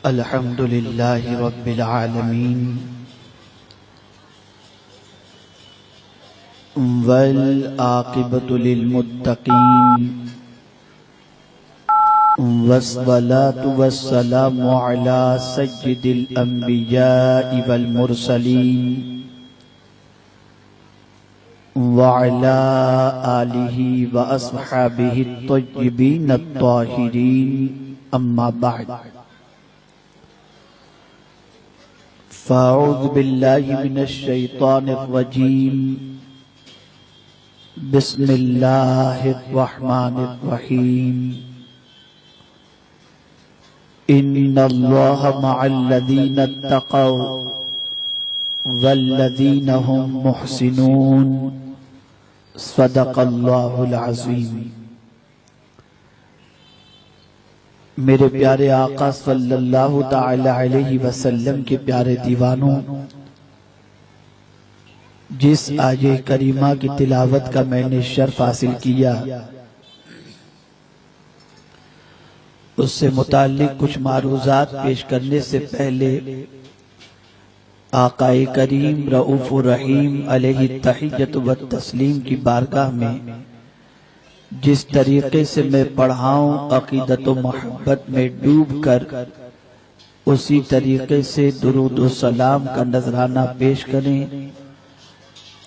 الحمد لله رب العالمين والعاقبة للمتقين والصلاة والسلام على سيد الأنبياء والمرسلين وعلى آله وأصحابه الطيبين الطاهرين أما بعد فأعوذ بالله من الشيطان الرجيم بسم الله الرحمن الرحيم إن الله مع الذين اتقوا والذين هم محسنون صدق اللہ العظیم۔ میرے پیارے آقا صلی اللہ تعالی علیہ وسلم کے پیارے دیوانوں، جس آیہ کریمہ کی تلاوت کا میں نے شرف حاصل کیا، اس سے متعلق کچھ معروضات پیش کرنے سے پہلے آقا کریم رؤوف الرحیم علیہ التحیۃ والتسلیم کی بارگاہ میں جس طریقے سے میں پڑھاؤں عقیدت و محبت میں ڈوب کر اسی طریقے سے درود و سلام کا نذرانہ پیش کریں۔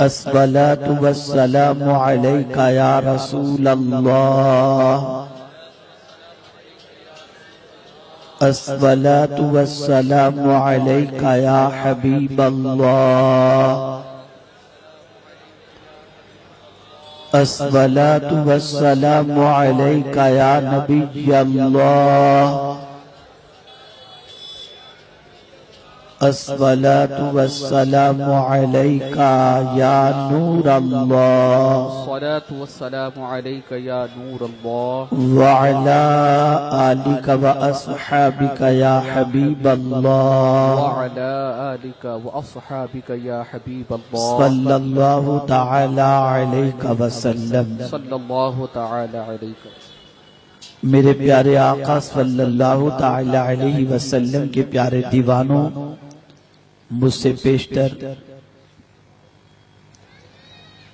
الصلاۃ والسلام علیک یا رسول اللہ، الصلاۃ والسلام علیک یا حبیب اللہ، الصلاۃ والسلام علیک یا نبی اللہ، الصلاۃ والسلام علیک یا نور اللہ، الصلاۃ والسلام علیک یا نور اللہ، وعلی آلک واصحابک یا حبیب اللہ، وعلی آلک واصحابک یا حبیب اللہ، صلی اللہ تعالی علیہ وسلم۔ صلی اللہ تعالی علیک۔ میرے پیارے آقا صلی اللہ تعالی علیہ وسلم کے پیارے دیوانوں، مجھ سے پیشتر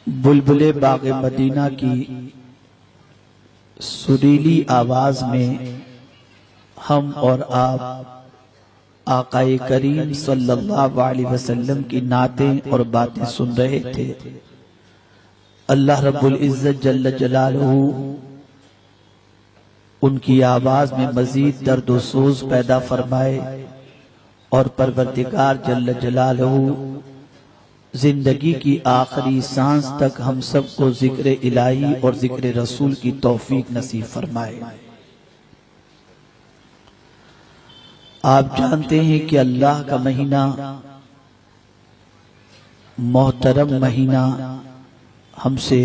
بلبل باغ مدینہ کی سریلی آواز میں ہم اور آپ آقا کریم صلی اللہ علیہ وسلم کی نعتیں اور باتیں سن رہے تھے۔ اللہ رب العزت جل جلالہ ان کی آواز میں مزید درد و سوز پیدا فرمائے، اور پروردگار جل جلالہ زندگی کی آخری سانس تک ہم سب کو ذکر الہی اور ذکر رسول کی توفیق نصیب فرمائے۔ آپ جانتے ہیں کہ اللہ کا مہینہ، محترم مہینہ، ہم سے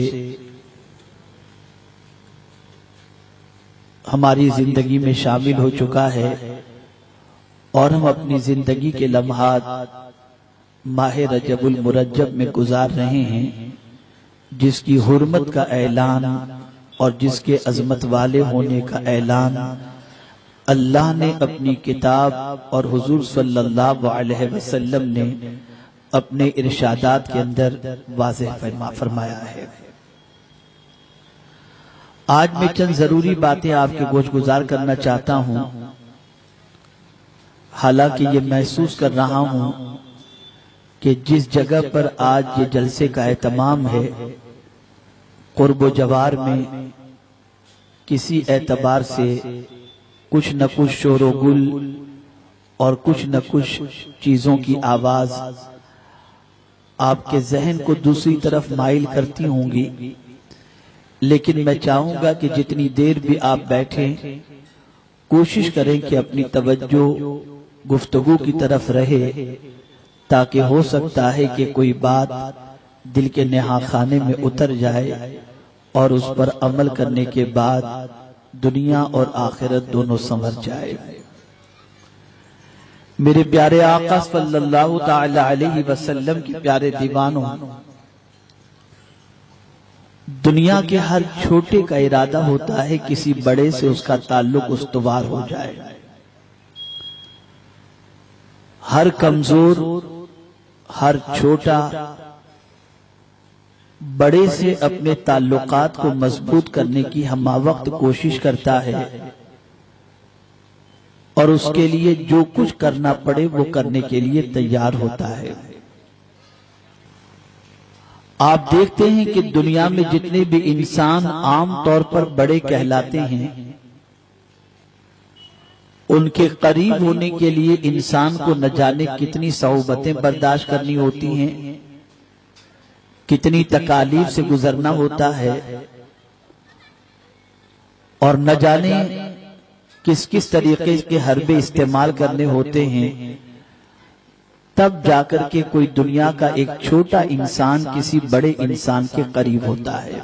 ہماری زندگی میں شامل ہو چکا ہے، اور ہم اپنی زندگی کے لمحات ماہ رجب المرجب میں گزار رہے ہیں، جس کی حرمت کا اعلان اور جس کے عظمت والے ہونے کا اعلان اللہ نے اپنی کتاب اور حضور صلی اللہ علیہ وسلم نے اپنے ارشادات کے اندر واضح فرمایا ہے۔ آج میں چند ضروری باتیں آپ کے گوش گزار کرنا چاہتا ہوں، حالانکہ یہ محسوس کر رہا ہوں کہ جس جگہ پر آج یہ جلسے کا اہتمام ہے، قرب و جوار میں کسی اعتبار سے کچھ نہ کچھ شور و گل اور کچھ نہ کچھ چیزوں کی آواز آپ کے ذہن کو دوسری طرف مائل کرتی ہوں گی، لیکن میں چاہوں گا کہ جتنی دیر بھی آپ بیٹھیں، کوشش کریں کہ اپنی توجہ گفتگو کی طرف رہے، تاکہ ہو سکتا ہے کہ کوئی بات دل کے نہا خانے میں اتر جائے اور اس پر عمل کرنے کے بعد دنیا اور آخرت دونوں سنور جائے۔ میرے پیارے آقا صلی اللہ تعالی علیہ وسلم کی پیارے دیوانوں، دنیا کے ہر چھوٹے کا ارادہ ہوتا ہے کسی بڑے سے اس کا تعلق استوار ہو جائے، ہر کمزور، ہر چھوٹا بڑے سے اپنے تعلقات کو مضبوط کرنے کی ہمہ وقت کوشش کرتا ہے، اور اس کے لیے جو کچھ کرنا پڑے وہ کرنے کے لیے تیار ہوتا ہے۔ آپ دیکھتے ہیں کہ دنیا میں جتنے بھی انسان عام طور پر بڑے کہلاتے ہیں، ان کے قریب ہونے کے لیے انسان کو نہ جانے کتنی صعوبتیں برداشت کرنی ہوتی ہیں، کتنی تکالیف سے گزرنا ہوتا ہے، اور نہ جانے کس کس طریقے کے حربے استعمال کرنے ہوتے ہیں، تب جا کر کے کوئی دنیا کا ایک چھوٹا انسان کسی بڑے انسان کے قریب ہوتا ہے۔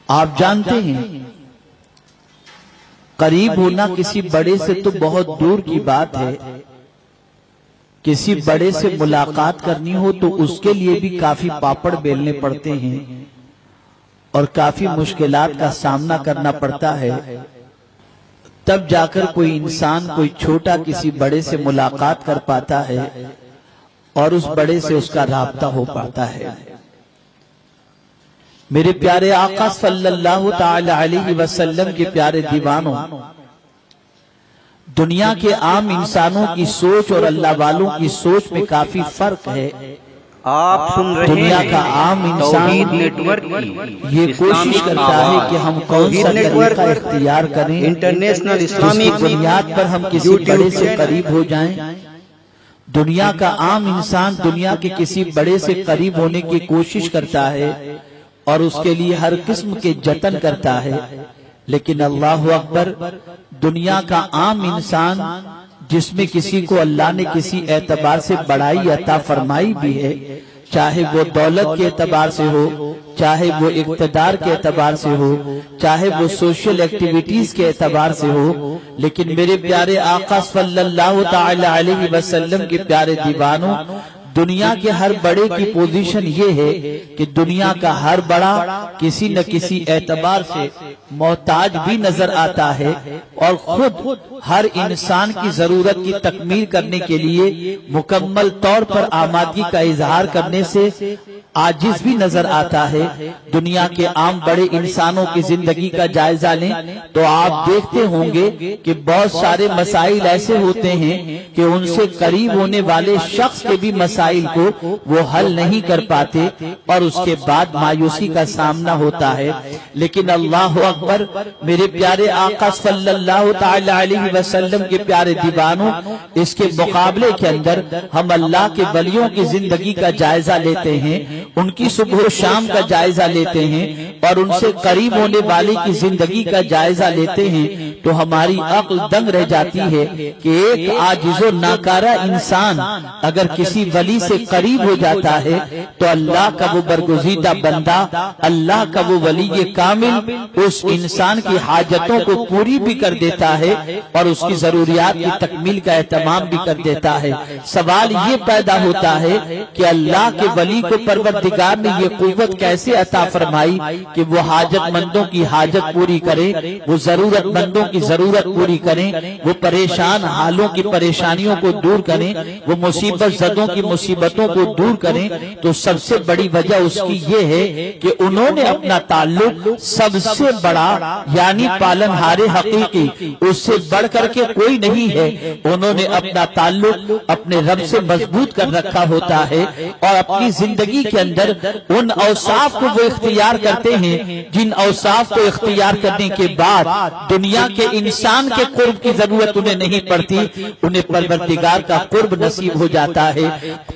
آپ جانتے ہیں قریب ہونا کسی بڑے سے تو بہت دور کی بات ہے، کسی بڑے سے ملاقات کرنی ہو تو اس کے لیے بھی کافی پاپڑ بیلنے پڑتے ہیں اور کافی مشکلات کا سامنا کرنا پڑتا ہے، تب جا کر کوئی انسان کوئی چھوٹا کسی بڑے سے ملاقات کر پاتا ہے اور اس بڑے سے اس کا رابطہ ہو پاتا ہے۔ میرے پیارے آقا صلی اللہ تعالی علیہ وسلم کے پیارے دیوانوں، دنیا کے عام انسانوں کی سوچ اور اللہ والوں کی سوچ میں کافی فرق ہے۔ آپ سن رہے ہیں دنیا کا عام انسان یہ کوشش کرتا ہے کہ ہم کون سا طریقہ اختیار کریں انٹرنیشنل جس اسلامی کی بنیاد پر ہم کسی بڑے سے قریب ہو جائیں۔ دنیا کا عام انسان دنیا کے کسی بڑے سے قریب ہونے کی کوشش کرتا ہے اور اس کے لیے ہر قسم کے جتن کرتا ہے، لیکن اللہ اکبر، دنیا کا عام انسان جس میں کسی کو اللہ نے کسی اعتبار سے بڑائی عطا فرمائی بھی ہے، چاہے وہ دولت کے اعتبار سے ہو، چاہے وہ اقتدار کے اعتبار سے ہو، چاہے وہ سوشل ایکٹیویٹیز کے اعتبار سے ہو، لیکن میرے پیارے آقا صلی اللہ تعالی علیہ وسلم کے پیارے دیوانوں، دنیا کے ہر بڑے کی پوزیشن یہ ہے کہ دنیا کا ہر بڑا کسی نہ کسی اعتبار سے محتاج بھی نظر آتا ہے، اور خود ہر انسان کی ضرورت کی تکمیل کرنے کے لیے مکمل طور پر آمادگی کا اظہار کرنے سے عاجز بھی نظر آتا ہے۔ دنیا کے عام بڑے انسانوں کی زندگی کا جائزہ لیں تو آپ دیکھتے ہوں گے کہ بہت سارے مسائل ایسے ہوتے ہیں کہ ان سے قریب ہونے والے شخص کے بھی مسائل کو وہ حل نہیں کر پاتے اور اس کے بعد مایوسی کا سامنا ہوتا ہے، لیکن اللہ اکبر، میرے پیارے آقا صلی اللہ تعالی علیہ وسلم کے پیارے دیوانوں، اس کے مقابلے کے اندر ہم اللہ کے ولیوں کی زندگی کا جائزہ لیتے ہیں، ان کی صبح و شام کا جائزہ لیتے ہیں اور ان سے قریب ہونے والے کی زندگی کا جائزہ لیتے ہیں تو ہماری عقل دنگ رہ جاتی ہے کہ ایک عاجز و ناکارہ انسان اگر کسی ولی سے قریب ہو جاتا ہے تو اللہ کا وہ برگزیدہ بندہ، اللہ کا وہ ولی کامل اس انسان کی حاجتوں کو پوری بھی کر دیتا ہے اور اس کی ضروریات کی تکمیل کا اہتمام بھی کر دیتا ہے۔ سوال یہ پیدا ہوتا ہے کہ اللہ کے ولی کو پروردگار نے یہ قوت کیسے عطا فرمائی کہ وہ حاجت مندوں کی حاجت پوری کرے، وہ ضرورت مندوں کی ضرورت پوری کریں، وہ پریشان حالوں کی پریشانیوں کو دور کریں، وہ مصیبت زدوں کی مصیبتوں کو دور کریں؟ تو سب سے بڑی وجہ اس کی یہ ہے کہ انہوں نے اپنا تعلق سب سے بڑا یعنی پالنہار حقیقی، اس سے بڑھ کر کے کوئی نہیں ہے، انہوں نے اپنا تعلق اپنے رب سے مضبوط کر رکھا ہوتا ہے اور اپنی زندگی کے اندر ان اوصاف کو وہ اختیار کرتے ہیں جن اوصاف کو اختیار کرنے کے بعد دنیا کے انسان کے قرب کی ضرورت انہیں نہیں پڑتی، انہیں پروردگار کا قرب نصیب ہو جاتا ہے۔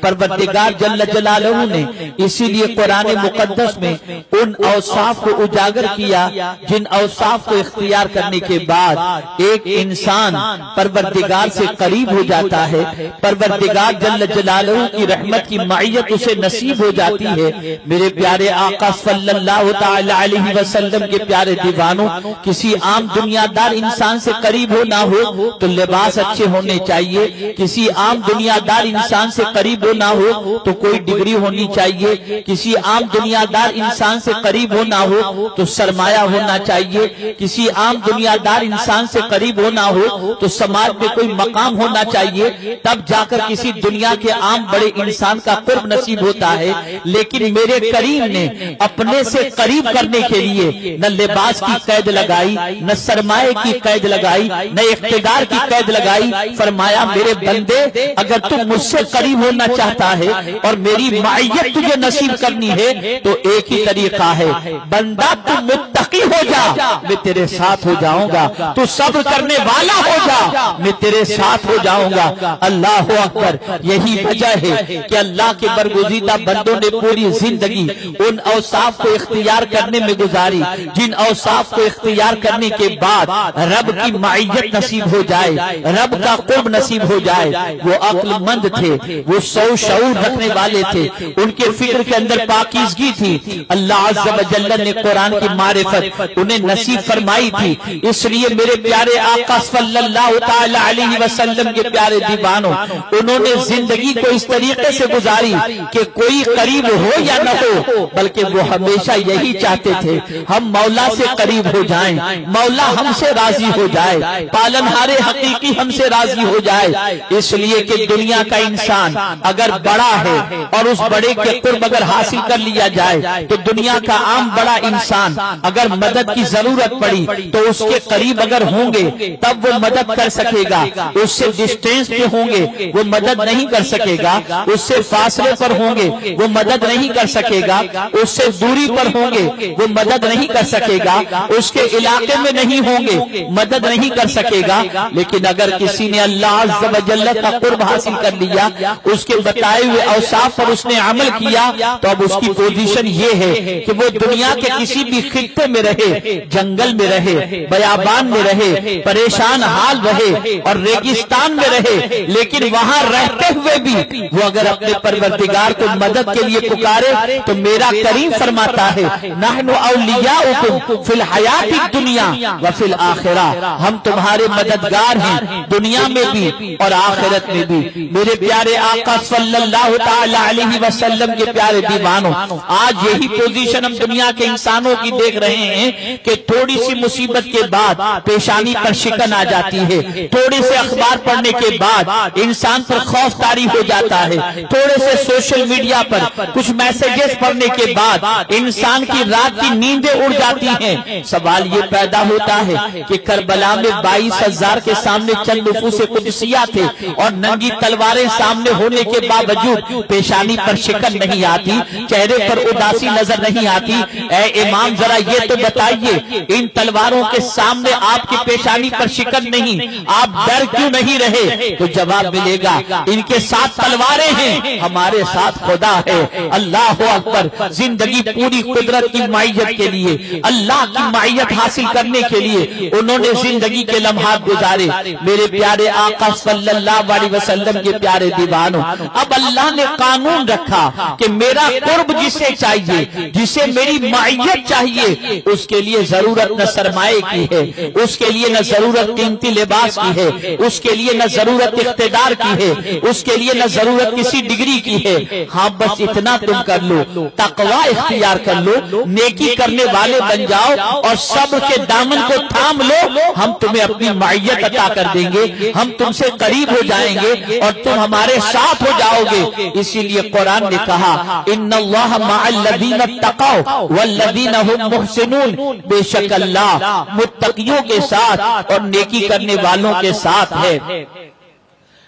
پروردگار جل جلالہ نے اسی لیے قرآن مقدس میں ان اوصاف کو اجاگر کیا جن اوصاف کو اختیار کرنے کے بعد ایک انسان پروردگار سے قریب ہو جاتا ہے، پروردگار جل جلالہ کی رحمت کی معیت اسے نصیب ہو جاتی جاتی ہے۔ میرے پیارے آقا صلی اللہ تعالی علیہ وسلم کے پیارے دیوانوں، کسی عام دنیا دار انسان سے قریب ہو نہ ہو تو لباس اچھے ہونے چاہیے، کسی عام دنیا دار انسان سے قریب ہو نہ ہو تو کوئی ڈگری ہونی چاہیے، کسی عام دنیا دار انسان سے قریب ہو نہ ہو تو سرمایہ ہونا چاہیے، کسی عام دنیا دار انسان سے قریب ہو نہ ہو تو سماج میں کوئی مقام ہونا چاہیے، تب جا کر کسی دنیا کے عام بڑے انسان کا قرب نصیب ہوتا ہے۔ لیکن میرے کریم نے اپنے سے قریب کرنے کے لیے نہ لباس کی قید لگائی، نہ سرمایہ کی قید لگائی، نہ اقتدار کی قید لگائی۔ فرمایا میرے بندے، اگر تم مجھ سے قریب ہونا چاہتا ہے اور میری معیت تجھے نصیب کرنی ہے تو ایک ہی طریقہ ہے، بندہ تم متقی ہو جا، میں تیرے ساتھ ہو جاؤں گا، تو صبر کرنے والا ہو جا، میں تیرے ساتھ ہو جاؤں گا۔ اللہ اکبر۔ یہی وجہ ہے کہ اللہ کے برگزیدہ بندوں نے پوری زندگی ان اوصاف کو اختیار کرنے میں گزاری جن اوصاف کو اختیار کرنے کے بعد رب کی معیت نصیب ہو جائے، رب کا قرب نصیب ہو جائے۔ وہ عقل مند تھے، وہ شعور رکھنے والے تھے، ان کے فکر کے اندر پاکیزگی تھی۔ اللہ عز و جل نے قرآن کی معرفت انہیں نصیب فرمائی تھی، اس لیے میرے پیارے آقا صلی اللہ تعالی علیہ وسلم کے پیارے دیوانوں، انہوں نے زندگی کو اس طریقے سے گزاری کہ کوئی قریب ہو یا نہ ہو، بلکہ وہ ہمیشہ یہی چاہتے تھے ہم مولا سے قریب ہو جائیں، مولا ہم سے راضی ہو جائے، پالنہار حقیقی ہم سے راضی ہو جائے۔ اس لیے کہ دنیا کا انسان اگر بڑا ہے اور اس بڑے کے قرب اگر حاصل کر لیا جائے تو دنیا کا عام بڑا انسان اگر مدد کی ضرورت پڑی تو اس کے قریب اگر ہوں گے تب وہ مدد کر سکے گا، اس سے ڈسٹینس پہ ہوں گے وہ مدد نہیں کر سکے گا، اس سے فاصلے پر ہوں گے وہ مدد نہیں کر سکے گا، اس سے دوری پر ہوں گے وہ مدد نہیں کر سکے گا، اس کے علاقے میں نہیں ہوں گے مدد نہیں کر سکے گا۔ لیکن اگر کسی نے اللہ عز و جل کا قرب حاصل کر لیا، اس کے بتائے ہوئے اوصاف پر اس نے عمل کیا، تو اب اس کی پوزیشن یہ ہے کہ وہ دنیا کے کسی بھی خطے میں رہے، جنگل میں رہے، بیابان میں رہے، پریشان حال رہے اور ریگستان میں رہے، لیکن وہاں رہتے ہوئے بھی وہ اگر اپنے پروردگار کو مدد کے لیے پکارے تو میرا کریم فرماتا ہے نحن اولیاؤکم فی الحیات الدنیا وفی الآخرہ، ہم تمہارے مددگار ہیں دنیا میں بھی اور آخرت میں بھی۔ میرے پیارے آقا صلی اللہ تعالی علیہ وسلم کے پیارے دیوانوں، آج یہی پوزیشن ہم دنیا کے انسانوں کی دیکھ رہے ہیں کہ تھوڑی سی مصیبت کے بعد پیشانی پر شکن آ جاتی ہے، تھوڑے سے اخبار پڑھنے کے بعد انسان پر خوف طاری ہو جاتا ہے، تھوڑے سے سوشل میڈیا پر کچھ میسجز پڑھنے کے بعد انسان کی رات کی نیندیں اڑ جاتی ہیں۔ سوال یہ پیدا ہوتا ہے کہ کربلا میں 22,000 کے سامنے چند نفوس قدسیہ تھے اور ننگی تلواریں سامنے ہونے کے باوجود پیشانی پر شکن نہیں آتی، چہرے پر اداسی نظر نہیں آتی۔ اے امام ذرا یہ تو بتائیے ان تلواروں کے سامنے آپ کی پیشانی پر شکن نہیں، آپ ڈر کیوں نہیں رہے؟ تو جواب ملے گا ان کے ساتھ تلواریں ہیں، ہمارے ساتھ خدا ہے۔ اللہ اکبر۔ زندگی پوری قدرت کی معیت کے لیے، اللہ کی معیت حاصل کرنے کے لیے انہوں نے زندگی کے لمحات گزارے۔ میرے پیارے آقا صلی اللہ علیہ وسلم کے پیارے دیوانوں، اب اللہ نے قانون رکھا کہ میرا قرب جسے چاہیے، جسے میری معیت چاہیے، اس کے لیے ضرورت نہ سرمایہ کی ہے، اس کے لیے نہ ضرورت قیمتی لباس کی ہے، اس کے لیے نہ ضرورت اقتدار کی ہے، اس کے لیے نہ ضرورت کسی ڈگری کی ہے۔ ہاں بس اتنا تم کر لو، تقوی اختیار کر لو، نیکی کرنے والے بن جاؤ اور صبر کے دامن کو تھام لو، ہم تمہیں اپنی معیت عطا کر دیں گے، ہم تم سے قریب ہو جائیں گے اور تم ہمارے ساتھ ہو جاؤ گے۔ اسی لیے قرآن نے کہا ان اللہ مع الذین اتقوا والذین هم محسنون، بے شک اللہ متقیوں کے ساتھ اور نیکی کرنے والوں کے ساتھ ہے۔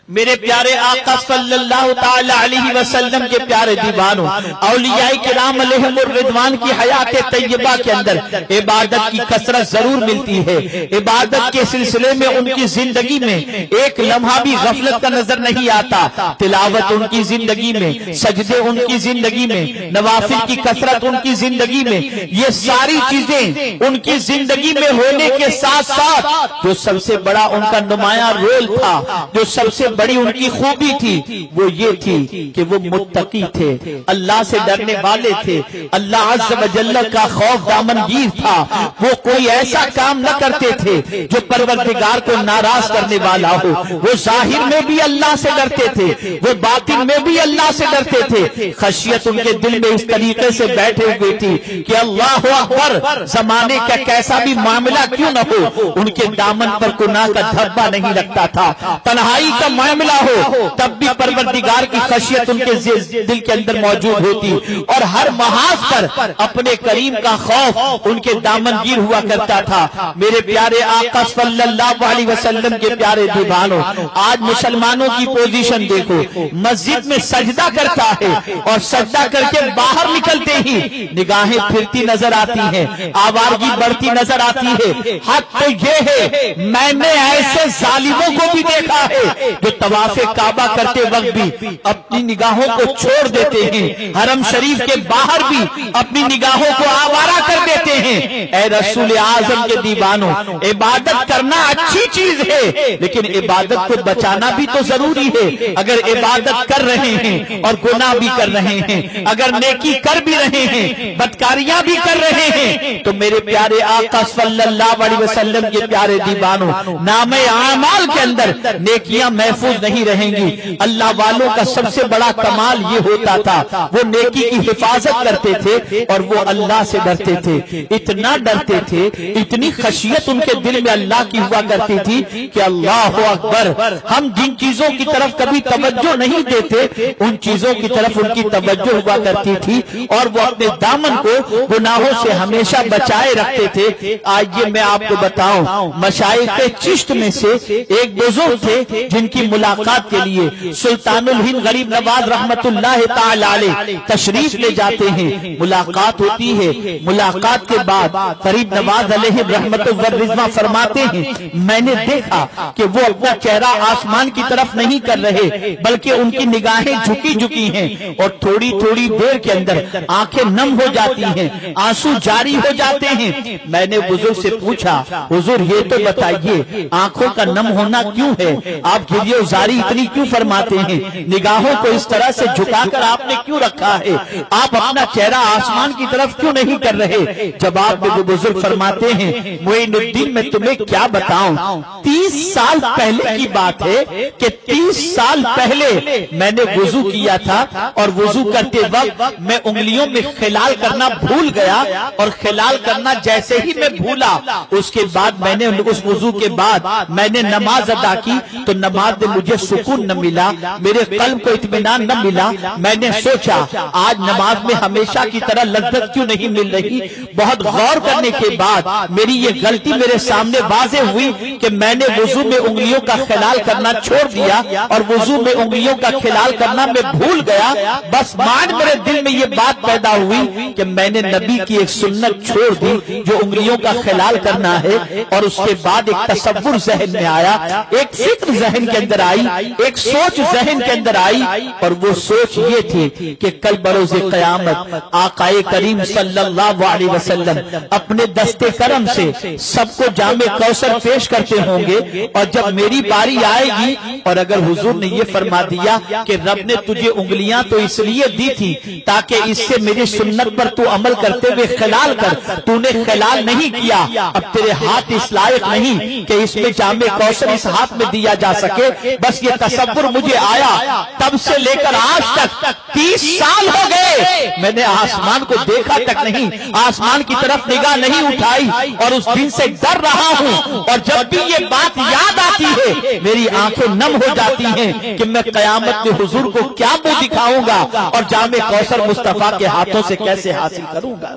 میرے پیارے آقا صلی اللہ تعالی علیہ وسلم کے پیارے دیوانوں، اولیاء کرام علیہم الرضوان کی حیات طیبہ کے اندر عبادت کی کثرت ضرور ملتی ہے۔ عبادت کے سلسلے میں ان کی زندگی میں ایک لمحہ بھی غفلت کا نظر نہیں آتا۔ تلاوت ان کی زندگی میں، سجدے ان کی زندگی میں، نوافل کی کثرت ان کی زندگی میں، یہ ساری چیزیں ان کی زندگی میں ہونے کے ساتھ ساتھ جو سب سے بڑا ان کا نمایاں رول تھا، جو سب سے بڑی ان کی خوبی تھی وہ یہ تھی کہ وہ متقی تھے، اللہ سے ڈرنے والے تھے، اللہ عز و جل کا خوف دامنگیر تھا، وہ کوئی ایسا کام نہ کرتے تھے جو پروردگار کو ناراض کرنے والا ہو، وہ ظاہر میں بھی اللہ سے ڈرتے تھے، وہ باطن میں بھی اللہ سے ڈرتے تھے، خشیت ان کے دل میں اس طریقے سے بیٹھے ہوئے تھی کہ اللہ اکبر، زمانے کا کیسا بھی معاملہ کیوں نہ ہو ان کے دامن پر گناہ کا دھبا نہیں لگتا تھا، تنہائی کا معاملہ ہو تب بھی پروردگار کی خشیت ان کے دل کے اندر موجود ہوتی، اور ہر محاذ پر اپنے کریم کا خوف ان کے دامن گیر ہوا کرتا تھا۔ میرے پیارے آقا صلی اللہ علیہ وسلم کے پیارے دیوانوں، آج مسلمانوں کی پوزیشن دیکھو، مسجد میں سجدہ کرتا ہے اور سجدہ کر کے باہر نکلتے ہی نگاہیں پھرتی نظر آتی ہیں، آوارگی بڑھتی نظر آتی ہے۔ حق تو یہ ہے میں نے ایسے ظالموں کو بھی دیکھا ہے جو طواف کعبہ کرتے وقت بھی اپنی نگاہوں کو چھوڑ دیتے ہیں، حرم شریف کے باہر بھی اپنی نگاہوں کو آوارہ کر دیتے ہیں۔ اے رسول اعظم کے دیوانوں، عبادت کرنا اچھی چیز ہے لیکن عبادت کو بچانا بھی تو ضروری ہے۔ اگر عبادت کر رہے ہیں اور گناہ بھی کر رہے ہیں، اگر نیکی کر بھی رہے ہیں، بدکاریاں بھی کر رہے ہیں، تو میرے پیارے آقا صلی اللہ علیہ وسلم کے پیارے دیوانوں، نام اعمال کے اندر نیکیاں محفوظ نہیں رہیں گی۔ اللہ والوں کا سب سے بڑا کمال یہ ہوتا تھا وہ نیکی کی حفاظت کرتے تھے اور وہ اللہ سے ڈرتے تھے، اتنا ڈرتے تھے، اتنی خشیت ان کے دل میں اللہ کی ہوا کرتی تھی کہ اللہ اکبر، ہم جن چیزوں کی طرف کبھی توجہ نہیں دیتے ان چیزوں کی طرف ان کی توجہ ہوا کرتی تھی اور وہ اپنے دامن کو گناہوں سے ہمیشہ بچائے رکھتے تھے۔ آئیے میں آپ کو بتاؤں، مشائخ چشت میں سے ایک بزرگ تھے جن کی ملاقات کے لیے سلطان الہند غریب نواز رحمت اللہ تعالی علیہ تشریف لے جاتے ہیں، ملاقات ہوتی ہے، ملاقات کے بعد غریب نواز علیہ رحمت والرضوان فرماتے ہیں میں نے دیکھا کہ وہ اپنا چہرہ آسمان کی طرف نہیں کر رہے بلکہ ان کی نگاہیں جھکی جھکی ہیں اور تھوڑی تھوڑی دیر کے اندر آنکھیں نم ہو جاتی ہیں، آنسو جاری ہو جاتے ہیں۔ میں نے بزرگ سے پوچھا حضور یہ تو بتائیے آنکھوں کا نم ہونا کیوں ہے، آپ گریہ وزاری اتنی کیوں فرماتے ہیں، نگاہوں کو اس طرح سے جھکا کر آپ نے کیوں رکھا ہے، آپ اپنا چہرہ آسمان کی طرف کیوں نہیں کر رہے؟ جواب میں وہ بزرگ فرماتے ہیں معین الدین میں تمہیں کیا بتاؤں، 30 سال پہلے کی بات ہے کہ 30 سال پہلے میں نے وضو کیا تھا اور وضو کرتے وقت میں انگلیوں میں خلال کرنا بھول گیا اور خلال کرنا جیسے ہی میں بھولا اس کے بعد میں نے اس وضو کے بعد میں نے نماز ادا کی تو نماز میں مجھے سکون نہ ملا، میرے قلب کو اطمینان نہ ملا۔ میں نے سوچا آج نماز میں ہمیشہ کی طرح لذت کیوں نہیں مل رہی؟ بہت غور کرنے کے بعد میری یہ غلطی میرے سامنے واضح ہوئی کہ میں نے وضو میں انگلیوں کا خلال کرنا چھوڑ دیا اور وضو میں انگلیوں کا خلال کرنا میں بھول گیا۔ بس مان میرے دل میں یہ بات پیدا ہوئی کہ میں نے نبی کی ایک سنت چھوڑ دی جو انگلیوں کا خلال کرنا ہے، اور اس کے بعد ایک تصور ذہن میں آیا، ایک فکر ذہن کے اندر آئی، ایک سوچ ذہن کے اندر آئی، اور وہ سوچ یہ تھی کہ کل بروز قیامت آقا کریم صلی اللہ علیہ وسلم اپنے دستے کرم سے سب کو جام کوثر پیش کرتے ہوں گے، اور جب میری باری آئے گی اور اگر حضور نے یہ فرما دیا کہ رب نے تجھے انگلیاں تو اس لیے دی تھی تاکہ اس سے میری سنت پر تو عمل کرتے ہوئے خلال کر، تو نے خلال نہیں کیا، اب تیرے ہاتھ اس لائق نہیں کہ اس میں جام کوثر اس ہاتھ میں دیا جا سکے۔ بس یہ تصور مجھے آیا، تب سے لے کر آج تک 30 سال ہو گئے میں نے آسمان کو دیکھا تک نہیں، آسمان کی طرف نگاہ نہیں اٹھائی، اور اس دن سے ڈر رہا ہوں، اور جب بھی یہ بات یاد آتی ہے میری آنکھیں نم ہو جاتی ہیں کہ میں قیامت میں حضور کو کیا منہ دکھاؤں گا اور جام کوثر مصطفیٰ کے ہاتھوں سے کیسے حاصل کروں گا۔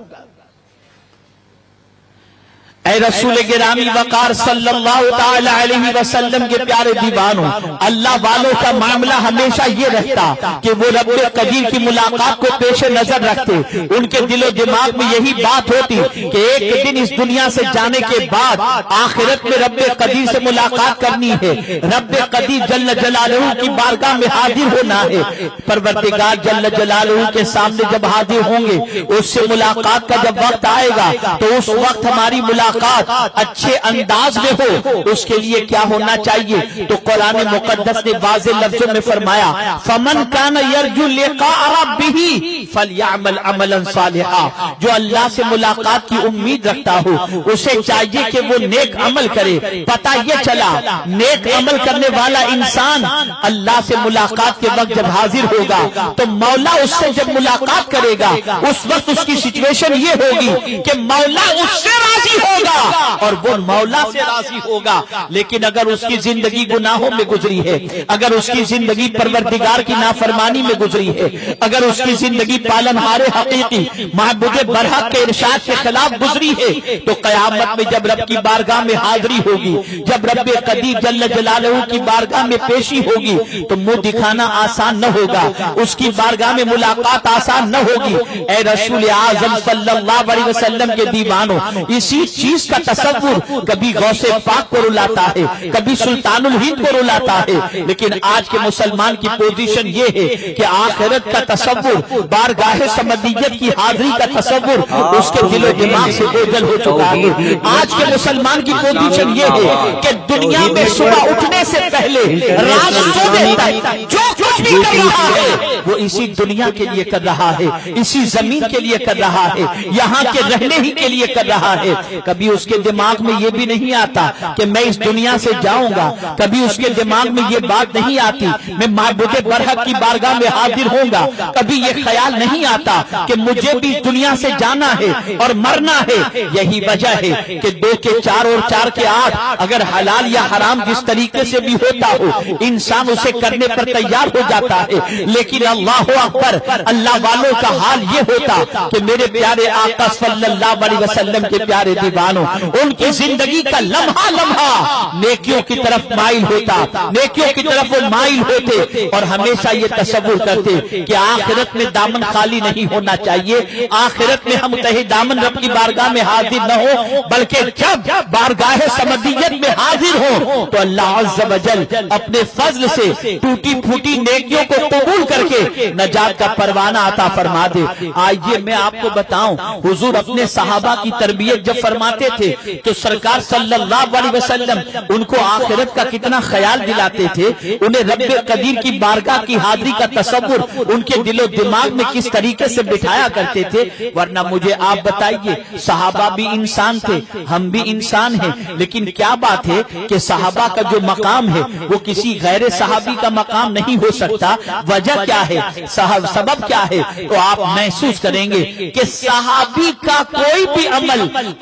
اے رسول گرامی وقار صلی اللہ تعالی علیہ وسلم کے پیارے دیوانوں، اللہ والوں کا معاملہ ہمیشہ یہ رہتا کہ وہ رب قدیر کی ملاقات کو پیش نظر رکھتے، ان کے دل و دماغ میں یہی بات ہوتی کہ ایک دن اس دنیا سے جانے کے بعد آخرت میں رب قدیر سے ملاقات کرنی ہے، رب قدیر جل جلالہ کی بارگاہ میں حاضر ہونا ہے، پروردگار جل جلالہ کے سامنے جب حاضر ہوں گے اس سے ملاقات کا جب وقت آئے گا تو اس وقت ہماری ملاقات ملاقات اچھے انداز میں ہو اس کے لیے کیا ہونا چاہیے؟ تو قرآن مقدس نے واضح لفظوں میں فرمایا فمن کان یرجو لقاء ربہ فلیعمل عملا صالحا، جو اللہ سے ملاقات کی امید رکھتا ہو اسے چاہیے کہ وہ نیک عمل کرے۔ پتہ یہ چلا نیک عمل کرنے والا انسان اللہ سے ملاقات کے وقت جب حاضر ہوگا تو مولا اس سے جب ملاقات کرے گا اس وقت اس کی سچویشن یہ ہوگی کہ مولا اس سے راضی ہوگا اور وہ مولا سے راضی ہوگا۔ لیکن اگر اس کی زندگی گناہوں میں گزری ہے، اگر اس کی زندگی پروردگار کی نافرمانی میں گزری ہے، اگر اس کی زندگی پالنہار حقیقی معبود برحق کے ارشاد کے خلاف گزری ہے، تو قیامت میں جب رب کی بارگاہ میں حاضری ہوگی، جب رب قدیر جل جلالہ کی بارگاہ میں پیشی ہوگی تو منہ دکھانا آسان نہ ہوگا، اس کی بارگاہ میں ملاقات آسان نہ ہوگی۔ اے رسول اعظم صلی اللہ علیہ وسلم کے دیوانوں، اسی چیز کا تصور کبھی غوث پاک کو رلاتا ہے، کبھی سلطان الہند کو رلاتا ہے، لیکن آج کے مسلمان کی پوزیشن یہ ہے کہ آخرت کا تصور، بارگاہ سمدیت کی حاضری کا تصور اس کے دل و دماغ سے اوجھل ہو چکا ہے۔ آج کے مسلمان کی پوزیشن یہ ہے کہ دنیا میں صبح اٹھنے سے پہلے رات سونے تک جو کچھ بھی کر رہا ہے وہ اسی دنیا کے لیے کر رہا ہے، اسی زمین کے لیے کر رہا ہے، یہاں کے رہنے ہی کے لیے کر رہا ہے۔ کبھی اس کے دماغ میں یہ بھی نہیں آتا کہ میں اس دنیا سے جاؤں گا، کبھی اس کے دماغ میں یہ بات نہیں آتی میں معبود برحق کی بارگاہ میں حاضر ہوں گا، کبھی یہ خیال نہیں آتا کہ مجھے بھی دنیا سے جانا ہے اور مرنا ہے۔ یہی وجہ ہے کہ 2 کے 4 اور 4 کے 8 اگر حلال یا حرام جس طریقے سے بھی ہوتا ہو انسان اسے کرنے پر تیار ہو جاتا ہے، لیکن اللہ اکبر، اللہ والوں کا حال یہ ہوتا کہ میرے پیارے آقا صلی اللہ علیہ وسلم کے پیارے دیوانوں، ان کی زندگی کا لمحہ لمحہ نیکیوں کی طرف مائل ہوتا، نیکیوں کی طرف وہ مائل ہوتے اور ہمیشہ یہ تصور کرتے کہ آخرت میں دامن خالی نہیں ہونا چاہیے، آخرت میں ہم متحد دامن رب کی بارگاہ میں حاضر نہ ہو، بلکہ جب بارگاہ سمدیت میں حاضر ہو تو اللہ عز و جل اپنے فضل سے ٹوٹی پھوٹی نیکیوں کو قبول کر کے نجات کا پروانہ عطا فرما دے۔ آئیے میں آپ کو بتاؤں، حضور اپنے صحابہ کی تربیت جب فرماتے تھے تو سرکار صلی اللہ علیہ وسلم ان کو آخرت کا کتنا خیال دلاتے تھے، انہیں رب قدیر کی بارگاہ کی حاضری کا تصور ان کے دل و دماغ میں کس طریقے سے بٹھایا کرتے تھے۔ ورنہ مجھے آپ بتائیے، صحابہ بھی انسان تھے، ہم بھی انسان ہیں، لیکن کیا بات ہے کہ صحابہ کا جو مقام ہے وہ کسی غیر صحابی کا مقام نہیں ہو سکتا۔ وجہ کیا ہے، سبب کیا ہے؟ تو آپ محسوس کریں گے کہ صحابی کا کوئی بھی عمل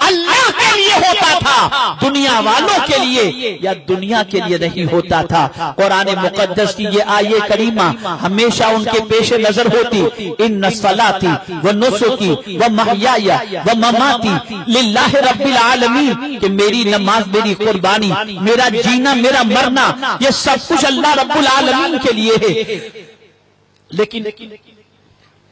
اللہ کے لیے ہوتا تھا، دنیا والوں کے لیے یا دنیا کے لیے نہیں ہوتا تھا۔ قرآن مقدس کی یہ آیے کریمہ ہمیشہ ان کے پیش نظر ہوتی، ان صلاتی و نسکی و محیای و مماتی للہ رب العالمین، کہ میری نماز، میری قربانی، میرا جینا، میرا مرنا، یہ سب کچھ اللہ رب العالمین کے لیے ہے۔ لیکن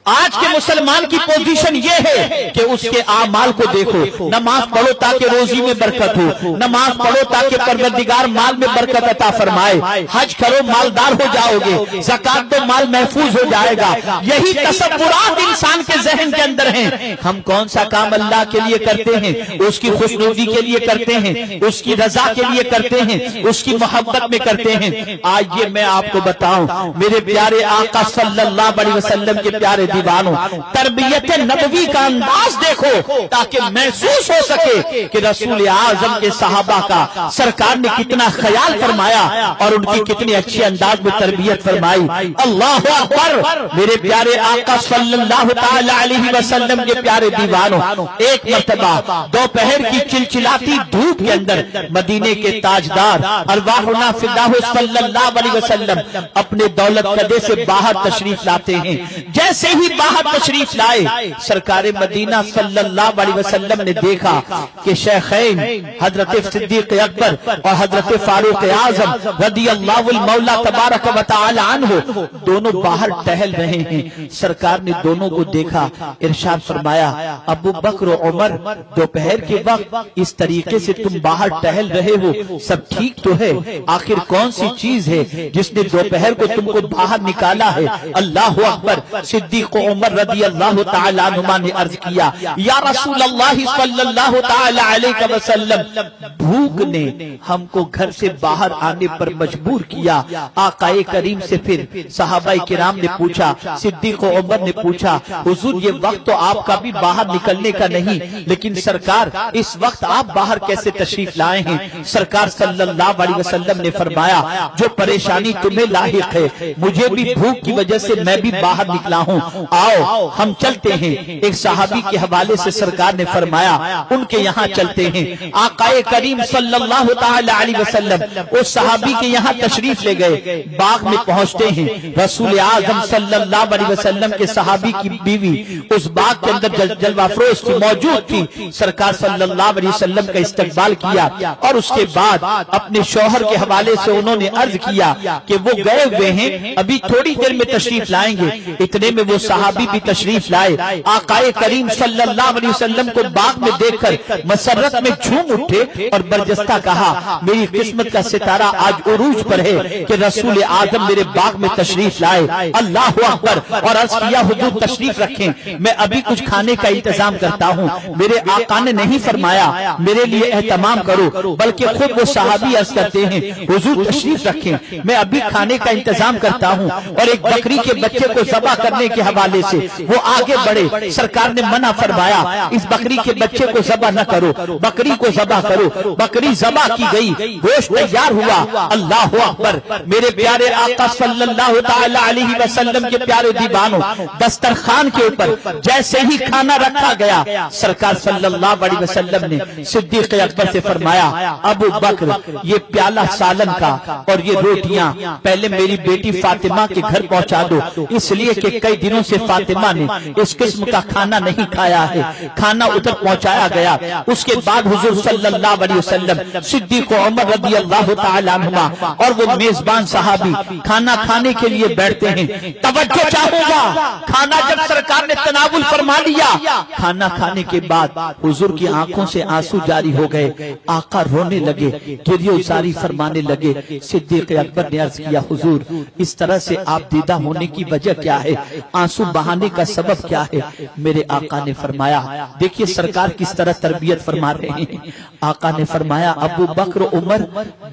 آج کے مسلمان کی پوزیشن یہ ہے کہ اس کے اعمال کو دیکھو، نماز پڑھو تاکہ روزی میں برکت ہو، نماز پڑھو تاکہ پروردگار مال میں برکت عطا فرمائے، حج کرو مالدار ہو جاؤ گے، زکات دو مال محفوظ ہو جائے گا۔ یہی تصورات انسان کے ذہن کے اندر ہیں۔ ہم کون سا کام اللہ کے لیے کرتے ہیں؟ اس کی خوشنودی کے لیے کرتے ہیں، اس کی رضا کے لیے کرتے ہیں، اس کی محبت میں کرتے ہیں۔ آئیے میں آپ کو بتاؤں، میرے پیارے آقا صلی اللہ علیہ وسلم کے پیارے دیوانوں، تربیت نبوی کا انداز دیکھو تاکہ محسوس ہو سکے کہ رسول اعظم کے صحابہ کا سرکار نے کتنا خیال فرمایا اور ان کی کتنے اچھے انداز میں تربیت فرمائی۔ اللہ اکبر، میرے پیارے آقا صلی اللہ تعالی علیہ وسلم کے پیارے دیوانوں، ایک مرتبہ دوپہر کی چلچلاتی دھوپ کے اندر مدینے کے تاجدار ارواحنا فداہ صلی اللہ علیہ وسلم اپنے دولت قدے سے باہر تشریف لاتے ہیں۔ جیسے ہی باہر تشریف لائے، سرکار مدینہ صلی اللہ علیہ وسلم نے دیکھا کہ شیخین حضرت صدیق اکبر اور حضرت فاروق اعظم رضی اللہ المولا تبارک و تعالی عنہ دونوں باہر ٹہل رہے ہیں۔ سرکار نے دونوں کو دیکھا، ارشاد فرمایا، ابو بکر و عمر، دوپہر کے وقت اس طریقے سے تم باہر ٹہل رہے ہو، سب ٹھیک تو ہے؟ آخر کون سی چیز ہے جس نے دوپہر کو تم کو باہر نکالا ہے؟ اللہ اکبر، صدیق عمر رضی اللہ تعالی عنہما نے عرض کیا یا رسول اللہ صلی اللہ تعالی علیہ وسلم بھوک نے ہم کو گھر سے باہر آنے پر مجبور کیا۔ آقا کریم سے پھر صحابہ کرام نے پوچھا، صدیق عمر نے پوچھا حضور یہ وقت تو آپ کا بھی باہر نکلنے کا نہیں، لیکن سرکار اس وقت آپ باہر کیسے تشریف لائے ہیں؟ سرکار صلی اللہ علیہ وسلم نے فرمایا جو پریشانی تمہیں لاحق ہے مجھے بھی بھوک کی وجہ سے میں بھی باہر نکلا ہوں، آؤ ہم چلتے ہیں۔ ایک صحابی کے حوالے سے سرکار نے فرمایا ان کے یہاں چلتے ہیں۔ آقا کریم صلی اللہ تعالی علیہ وسلم اس صحابی کے یہاں تشریف لے گئے، باغ میں پہنچتے ہیں، رسول اعظم صلی اللہ علیہ وسلم کے صحابی کی بیوی اس باغ کے اندر جلوہ افروز تھی، موجود تھی۔ سرکار صلی اللہ علیہ وسلم کا استقبال کیا اور اس کے بعد اپنے شوہر کے حوالے سے انہوں نے عرض کیا کہ وہ گئے ہوئے ہیں، ابھی تھوڑی دیر میں تشریف لائیں گے۔ اتنے میں وہ صحابی بھی تشریف لائے، آقا کریم صلی اللہ علیہ وسلم کو باغ میں دیکھ کر مسرت میں جھوم اٹھے اور برجستہ کہا میری قسمت کا ستارہ آج عروج پر ہے کہ رسول اعظم میرے باغ میں تشریف لائے، اللہ اکبر، اور عرض کیا حضور تشریف رکھیں میں ابھی کچھ کھانے کا انتظام کرتا ہوں۔ میرے آقا نے نہیں فرمایا میرے لیے اہتمام کرو، بلکہ خود وہ صحابی عرض کرتے ہیں حضور تشریف رکھیں میں ابھی کھانے کا انتظام کرتا ہوں۔ اور ایک بکری کے بچے کو ذبح کرنے کے حوالے سے وہ آگے بڑھے، سرکار نے منع فرمایا اس بکری کے بچے کو ذبح نہ کرو، بکری کو ذبح کرو۔ بکری ذبح کی گئی، گوشت تیار ہوا، اللہ اکبر، میرے پیارے آقا صلی اللہ تعالی علیہ وسلم کے پیارے دیوانوں، دسترخوان کے اوپر جیسے ہی کھانا رکھا گیا سرکار صلی اللہ علیہ وسلم نے صدیق اکبر سے فرمایا ابو بکر یہ پیالہ سالن کا اور یہ روٹیاں پہلے میری بیٹی فاطمہ کے گھر پہنچا دو، اس لیے کہ کئی دنوں سے فاطمہ نے اس قسم کا کھانا نہیں کھایا ہے۔ کھانا ادھر پہنچایا گیا۔ اس کے بعد حضور صلی اللہ علیہ وسلم، صدیق عمر رضی اللہ تعالی عنہما اور وہ میزبان صحابی کھانا کھانے کے لیے بیٹھتے ہیں۔ توجہ چاہوں گا، کھانا جب سرکار نے تناول فرما لیا، کھانا کھانے کے بعد حضور کی آنکھوں سے آنسو جاری ہو گئے، آقا رونے لگے، گریہ زاری فرمانے لگے۔ صدیق اکبر نے عرض کیا حضور اس طرح سے آپ دیدہ ہونے کی وجہ کیا ہے، آنسو بہانے کا سبب کیا ہے؟ میرے آقا نے فرمایا دیکھیے سرکار کس طرح تربیت فرما رہے ہیں۔ آقا نے فرمایا ابو بکر عمر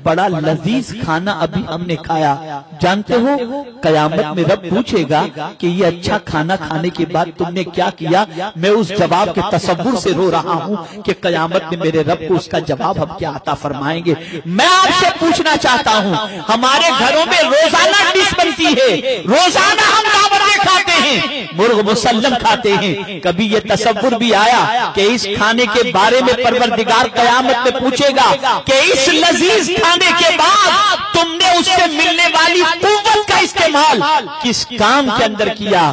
بڑا لذیذ کھانا ابھی ہم نے کھایا، جانتے ہو قیامت میں رب پوچھے گا کہ یہ اچھا کھانا کھانے کے بعد تم نے کیا کیا؟ میں اس جواب کے تصور سے رو رہا ہوں کہ قیامت میں میرے رب کو اس کا جواب ہم کیا عطا فرمائیں گے۔ میں آپ سے پوچھنا چاہتا ہوں ہمارے گھروں میں روزانہ ڈش بنتی ہے، روزانہ ہم دعوتیں کھاتے ہیں، مرغ مسلم کھاتے ہیں، کبھی یہ تصور بھی آیا کہ اس کھانے کے بارے میں پروردگار قیامت میں پوچھے گا کہ اس لذیذ کھانے کے بعد تم نے اس سے ملنے والی قوت کا استعمال کس کام کے اندر کیا؟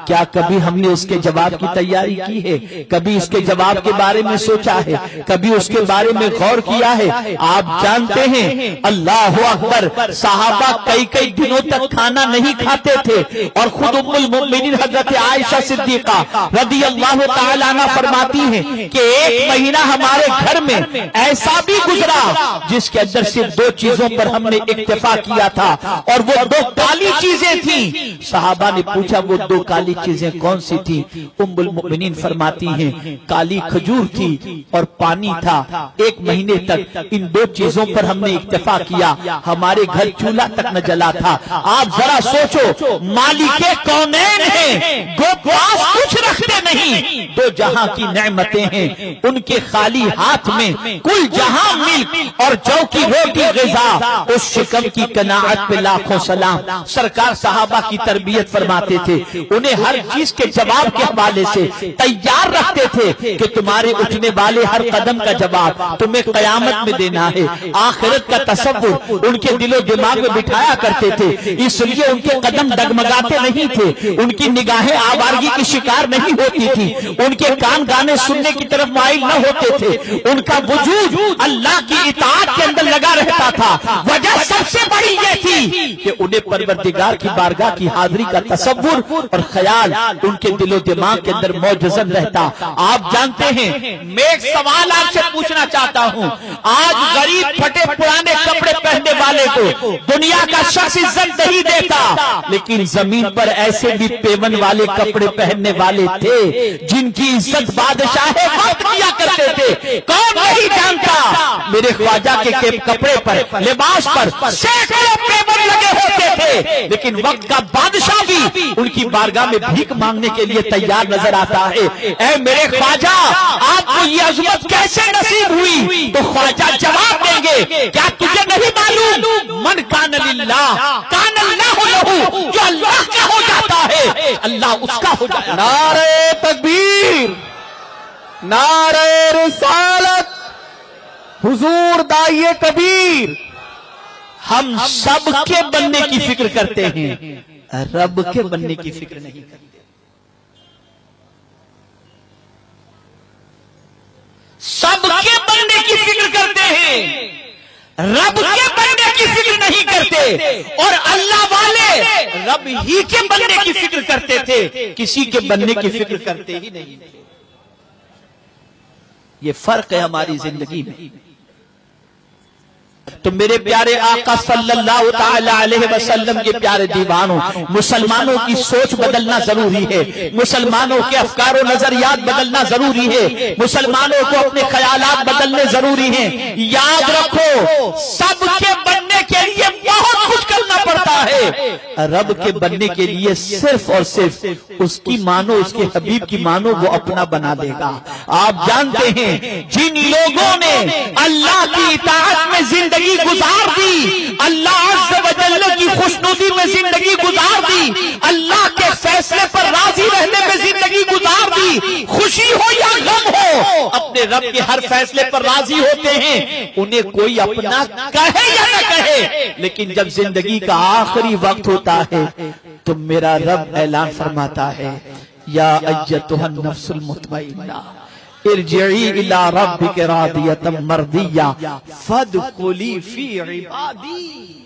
کیا کبھی ہم نے اس کے جواب کی تیاری کی ہے؟ کبھی اس کے جواب کے بارے میں سوچا ہے؟ کبھی اس کے بارے میں غور کیا ہے؟ آپ جانتے ہیں اللہ اکبر صحابہ کئی دنوں تک کھانا نہیں کھاتے تھے، اور خود ام المؤمنین حضرت عائشہ صدیقہ رضی اللہ تعالی عنہا فرماتی ہیں کہ ایک مہینہ ہمارے گھر میں ایسا بھی گزرا جس کے اندر صرف دو چیزوں پر ہم نے اکتفا کیا تھا، اور وہ دو کالی چیزیں تھیں۔ صحابہ نے پوچھا وہ دو کالی چیزیں کون سی تھی؟ ام المؤمنین فرماتی ہیں کالی کھجور تھی اور پانی تھا۔ ایک مہینے تک ان دو چیزوں پر ہم نے اکتفا کیا، ہمارے گھر چولہا تک نہ جلا تھا۔ آپ ذرا سوچو مالک کونین ہیں، دو پاس کچھ رکھتے نہیں، دو جہاں کی نعمتیں ہیں، ان کے خالی ہاتھ میں کل جہاں ملک اور جو کی روٹی غذا، اس شکم کی قناعت پہ لاکھوں سلام۔ سرکار صحابہ کی تربیت فرماتے تھے، انہیں ہر چیز کے جواب کے حوالے سے تیار رکھتے تھے کہ تمہارے اٹھنے والے ہر قدم کا جواب تمہیں قیامت میں دینا ہے۔ آخرت کا تصور ان کے دل و دماغ میں بٹھایا کرتے تھے، اس لیے ان کے قدم ڈگمگاتے نہیں تھے، ان کی نگاہیں آوارگی کی شکار نہیں ہوتی تھی، ان کے کان گانے سننے کی طرف مائل نہ ہوتے تھے، ان کا وجود اللہ کی اطاعت کے اندر لگا رہتا تھا۔ وجہ سب سے بڑی یہ تھی کہ انہیں پروردگار پروردگار کی بارگاہ کی حاضری کا تصور اور خیال ان کے دل و دماغ کے اندر موجزن رہتا۔ آپ جانتے ہیں، میں ایک سوال آپ سے پوچھنا چاہتا ہوں، آج غریب پھٹے پرانے کپڑے پہننے والے کو دنیا کا شخص عزت نہیں دیتا، لیکن زمین پر ایسے بھی پیون والے کپڑے پہننے والے تھے جن کی عزت بادشاہ وقت کیا کرتے تھے۔ کون نہیں جانتا میرے خواجہ کے کپڑے پر، لباس پر سینکڑوں پیون لگے ہوتے تھے، لیکن وقت کا بادشاہ بھی ان کی بارگاہ میں بھیک مانگنے کے لیے تیار نظر آتا ہے۔ اے میرے خواجہ، آپ کو یہ عظمت کیسے نصیب ہوئی؟ تو خواجہ جواب دیں گے، کیا تجھے نہیں معلوم؟ من کان للہ کان اللہ لہو، جو اللہ کا ہو جاتا ہے اللہ اس کا ہو جاتا ہے۔ نعرہ تکبیر، نعرہ رسالت، حضور داعی کبیر۔ ہم سب کے بننے کی فکر کرتے ہیں، رب کے بننے کی فکر نہیں کرتے۔ سب کے بننے کی فکر کرتے ہیں، رب کے بننے کی فکر نہیں کرتے، اور اللہ والے رب ہی کے بننے کی فکر کرتے تھے، کسی کے بننے کی فکر کرتے ہی نہیں تھے۔ یہ فرق ہے ہماری زندگی میں۔ تو میرے پیارے آقا صلی اللہ تعالی علیہ وسلم کے پیارے دیوانوں، مسلمانوں کی سوچ بدلنا ضروری ہے، مسلمانوں کے افکار و نظریات بدلنا ضروری ہے، مسلمانوں کو اپنے خیالات بدلنے ضروری ہیں۔ یاد رکھو، سب کے بننے کے لیے بہت کچھ کرنا پڑتا ہے، رب کے بننے کے لیے صرف اور صرف اس کی مانو، اس کے حبیب کی مانو، وہ اپنا بنا دے گا۔ آپ جانتے ہیں، جن لوگوں نے اللہ کی اطاعت میں زندگی گزار دی، اللہ عز و جل کی خوشنودی میں زندگی گزار دی، اللہ کے فیصلے پر راضی رہنے میں زندگی گزار دی، خوشی ہو یا غم ہو اپنے رب کے ہر فیصلے پر راضی ہوتے ہیں، انہیں کوئی اپنا کہے یا نہ کہے، لیکن جب زندگی کا آخری وقت ہوتا ہے تو میرا رب اعلان فرماتا ہے، یا ایتھا النفس المطمئنہ ارجعی الی ربک راضیۃ مرضیہ فادخلی فی عبادی۔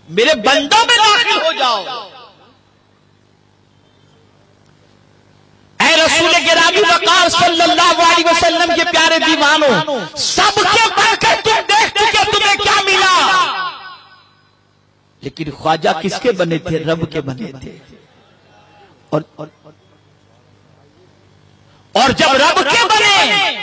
میرے بندوں میں داخل ہو جاؤ۔ اے رسول گرامی وقار صلی اللہ علیہ وسلم کے پیارے دیوانوں، سب کے بڑھ کر تم دیکھ چکے تمہیں کیا ملا، لیکن خواجہ کس کے بنے تھے؟ رب کے بنے تھے۔ اور جب رب کے بنے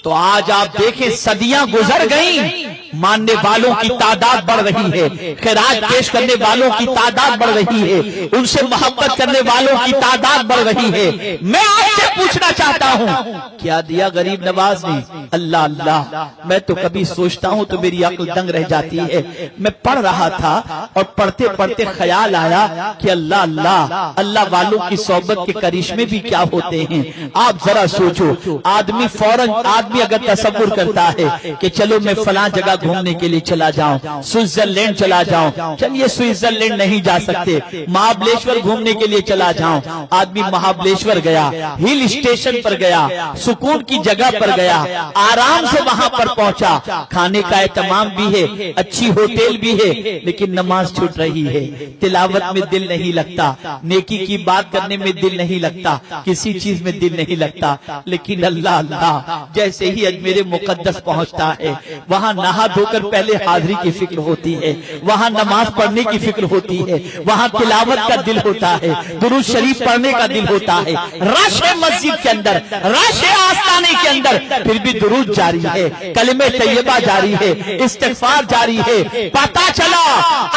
تو آج آپ دیکھیں، صدیاں گزر گئیں، ماننے والوں کی تعداد بڑھ رہی ہے، خراج پیش کرنے والوں کی تعداد بڑھ رہی ہے، ان سے محبت کرنے والوں کی تعداد بڑھ رہی ہے۔ میں آپ سے پوچھنا چاہتا ہوں، کیا دیا غریب نواز نے؟ اللہ اللہ، میں تو کبھی سوچتا ہوں تو میری عقل دنگ رہ جاتی ہے۔ میں پڑھ رہا تھا اور پڑھتے پڑھتے خیال آیا کہ اللہ اللہ، اللہ والوں کی صحبت کے کرشمے بھی کیا ہوتے ہیں۔ آپ ذرا سوچو، آدمی فوراً اگر تصور کرتا ہے کہ چلو میں فلاں جگہ گھومنے کے لیے چلا جاؤں، سوئٹزرلینڈ چلا جاؤں، چلیے سوئٹزرلینڈ نہیں جا سکتے، مہابلیشور گھومنے کے لیے چلا جاؤں، آدمی مہابلیشور گیا، ہل اسٹیشن پر گیا، سکون کی جگہ پر گیا، آرام سے وہاں پر پہنچا، کھانے کا اہتمام بھی ہے، اچھی ہوٹل بھی ہے، لیکن نماز چھوٹ رہی ہے، تلاوت میں دل نہیں لگتا، نیکی کی بات کرنے میں دل نہیں لگتا، کسی چیز میں دل نہیں لگتا، لیکن اللہ اللہ جیسے ہی اجمیر مقدس پہنچتا ہے، وہاں نہا دھو کر پہلے حاضری کی فکر ہوتی ہے، وہاں نماز پڑھنے کی فکر ہوتی ہے، وہاں تلاوت کا دل ہوتا ہے، درود شریف پڑھنے کا دل ہوتا ہے، رش ہے مسجد کے اندر، رش ہے آستانے کے اندر، پھر بھی درود جاری ہے، کلمہ طیبہ جاری ہے، استغفار جاری ہے۔ پتہ چلا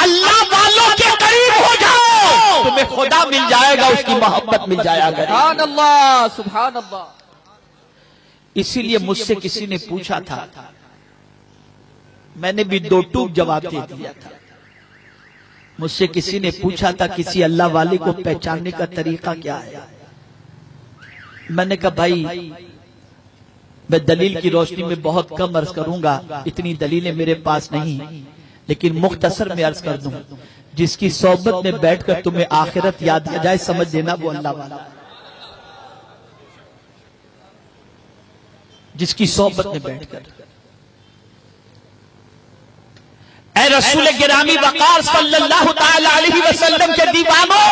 اللہ والوں کے قریب ہو جاؤ، تمہیں خدا مل جائے گا، اس کی محبت مل جائے گا۔ سبحان اللہ، سبحان اللہ۔ اسی لیے مجھ سے کسی نے پوچھا تھا، میں نے بھی دو ٹوک جواب دے دیا تھا۔ مجھ سے کسی نے پوچھا تھا کسی اللہ والے کو پہچاننے کا طریقہ کیا ہے؟ میں نے کہا بھائی میں دلیل کی روشنی میں بہت کم عرض کروں گا، اتنی دلیلیں میرے پاس نہیں، لیکن مختصر میں عرض کر دوں، جس کی صحبت میں بیٹھ کر تمہیں آخرت یاد آ جائے، سمجھ لینا وہ اللہ والا، جس کی صحبت میں بیٹھ کر اے رسول گرامی وقار صلی اللہ تعالی علیہ وسلم کے دیوانوں،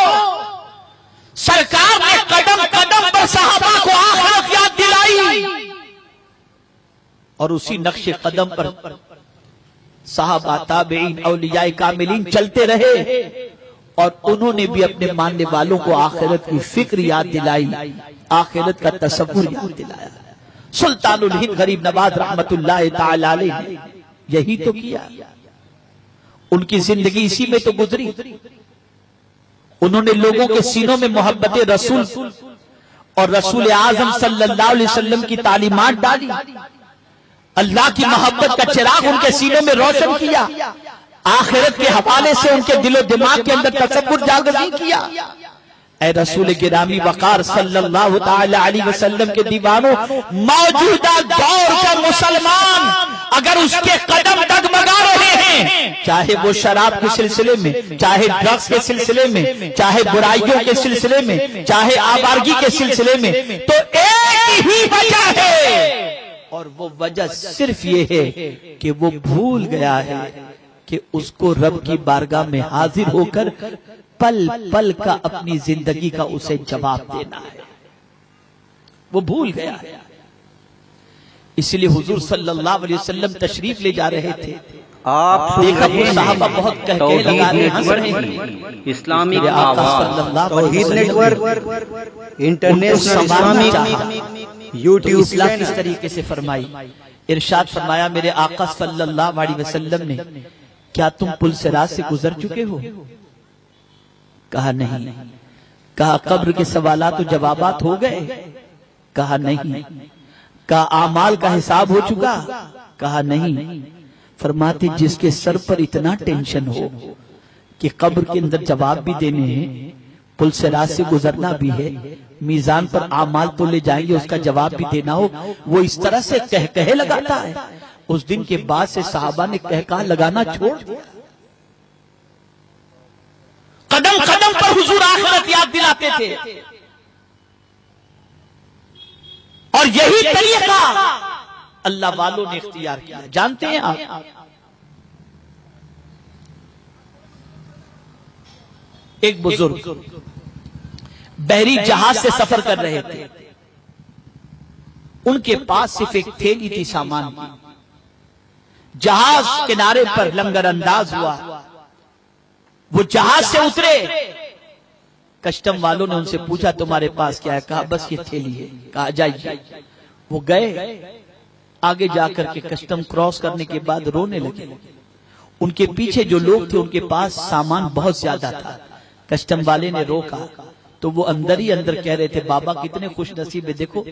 سرکار نے قدم قدم پر صحابہ کو آخرت یاد دلائی، اور اسی نقش قدم پر صحابہ، تابعین، اولیاء کاملین چلتے رہے، اور انہوں نے بھی اپنے ماننے والوں کو آخرت کی فکر یاد دلائی، آخرت کا تصور یاد دلایا۔ سلطان الہند غریب نواز رحمت اللہ تعالی علیہ نے یہی تو کیا، ان کی زندگی اسی میں تو گزری۔ انہوں نے لوگوں کے سینوں میں محبت رسول اور رسول اعظم صلی اللہ علیہ وسلم کی تعلیمات ڈالی، اللہ کی محبت کا چراغ ان کے سینوں میں روشن کیا، آخرت کے حوالے سے ان کے دل و دماغ کے اندر تصور جاگزی کیا۔ اے رسول گرامی وقار صلی اللہ تعالی علیہ وسلم کے دیوانوں، موجودہ دور کا مسلمان اگر اس کے قدم ڈگمگا رہے ہیں، چاہے وہ شراب کے سلسلے میں، چاہے ڈرگس کے سلسلے میں، چاہے برائیوں کے سلسلے میں، چاہے آوارگی کے سلسلے میں، تو ایک ہی وجہ ہے، اور وہ وجہ صرف یہ ہے کہ وہ بھول گیا ہے کہ اس کو رب کی بارگاہ میں حاضر ہو کر پل پل کا اپنی زندگی کا اسے جواب دینا ہے، وہ بھول گیا ہے۔ اس لیے حضور صلی اللہ علیہ وسلم تشریف لے جا رہے تھے، آپ دیکھا وہ صحابہ بہت کہکہے لگا رہے ہیں، اسلامک آواز، توحید network international Islamic YouTube اصلاح کس طریقے سے فرمائی؟ ارشاد فرمایا میرے آقا صلی اللہ علیہ وسلم نے، کیا تم پل صراط سے گزر چکے ہو؟ کہا نہیں۔ کہا قبر کے سوالات و جوابات ہو گئے؟ کہا نہیں۔ کہا اعمال کا حساب ہو چکا؟ کہا نہیں۔ فرماتے جس کے سر پر اتنا ٹینشن ہو کہ قبر کے اندر جواب بھی دینے ہیں، پل صراط سے گزرنا بھی ہے، میزان پر اعمال تو لے جائیں گے، اس کا جواب بھی دینا ہو، وہ اس طرح سے کہکہے لگاتا ہے۔ اس دن کے بعد سے صحابہ نے کہکہا لگانا چھوڑ دیا، قدم قدم پر حضور آخرت یاد دلاتے تھے، اور یہی طریقہ اللہ والوں نے اختیار کیا۔ جانتے ہیں آپ، ایک بزرگ بحری جہاز سے سفر کر رہے تھے، ان کے پاس صرف ایک تھیلی تھی سامان کی، جہاز کنارے پر لنگر انداز ہوا، وہ جہاز سے اترے، کسٹم والوں نے ان سے پوچھا تمہارے پاس کیا ہے؟ کہا بس یہ تھیلی ہے۔ کہا جائیے۔ وہ گئے، آگے جا کر کے کسٹم کراس کرنے کے بعد رونے لگے، ان کے پیچھے جو لوگ تھے ان کے پاس سامان بہت زیادہ تھا، کسٹم والے نے روکا تو وہ اندر ہی اندر کہہ رہے تھے بابا کتنے خوش نصیب ہے، دیکھو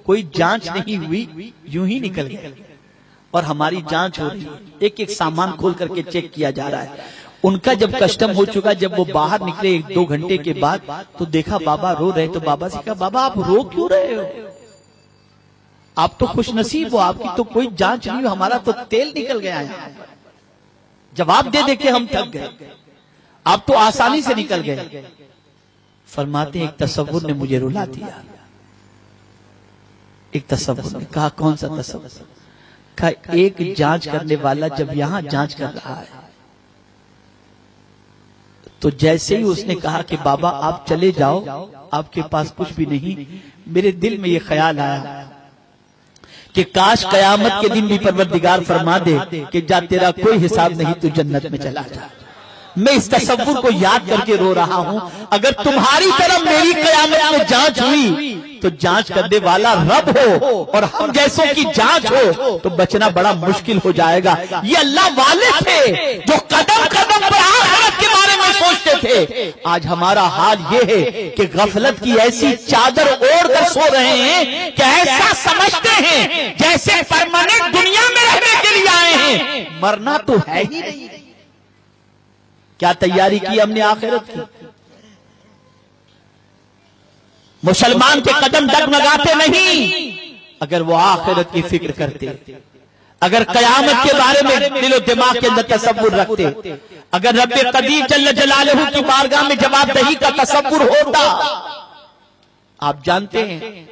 کوئی جانچ نہیں ہوئی، یوں ہی نکل گئے، اور ہماری جانچ ہو رہی ہے، ایک ایک سامان کھول کر کے چیک کیا جا رہا ہے۔ ان کا جب کسٹم ہو چکا، جب وہ باہر نکلے 1-2 گھنٹے کے بعد تو دیکھا بابا رو رہے، تو بابا سے کہا بابا آپ رو کیوں رہے ہو؟ آپ تو خوش نصیب ہو، آپ کی تو کوئی جانچ نہیں ہو، ہمارا تو تیل نکل گیا ہے۔ جواب دے دے کے ہم تھک گئے، آپ تو آسانی سے نکل گئے۔ فرماتے ہیں ایک تصور نے مجھے رلا دیا، ایک تصور نے۔ کہا کون سا تصور؟ کہا ایک جانچ کرنے والا جب یہاں جانچ کر رہا ہے تو جیسے ہی اس نے کہا کہ بابا آپ چلے جاؤ، آپ کے پاس کچھ بھی نہیں، میرے دل میں یہ خیال آیا کہ کاش قیامت کے دن بھی پروردگار فرما دے کہ جا تیرا کوئی حساب نہیں، تو جنت میں چلا جا۔ میں اس تصور کو یاد کر کے رو رہا ہوں، اگر تمہاری طرف میری قیامت میں جانچ ہوئی تو جانچ کرنے والا رب ہو اور ہم جیسوں کی جانچ ہو تو بچنا بڑا مشکل ہو جائے گا۔ یہ اللہ والے تھے جو قدم قدم پر آخرت کے بارے میں سوچتے تھے۔ آج ہمارا حال یہ ہے کہ غفلت کی ایسی چادر اوڑھ کر سو رہے ہیں کہ ایسا سمجھتے ہیں جیسے پرماننٹ دنیا میں رہنے کے لیے آئے ہیں، مرنا تو ہے ہی نہیں۔ کیا تیاری کی ہم نے آخرت کی؟ مسلمان کے قدم ڈگمگاتے نہیں اگر وہ آخرت کی فکر کرتے، اگر قیامت کے بارے میں دل و دماغ کے اندر تصور رکھتے، اگر رب قدیر جل جلالہ کی بارگاہ میں جواب دہی کا تصور ہوتا۔ آپ جانتے ہیں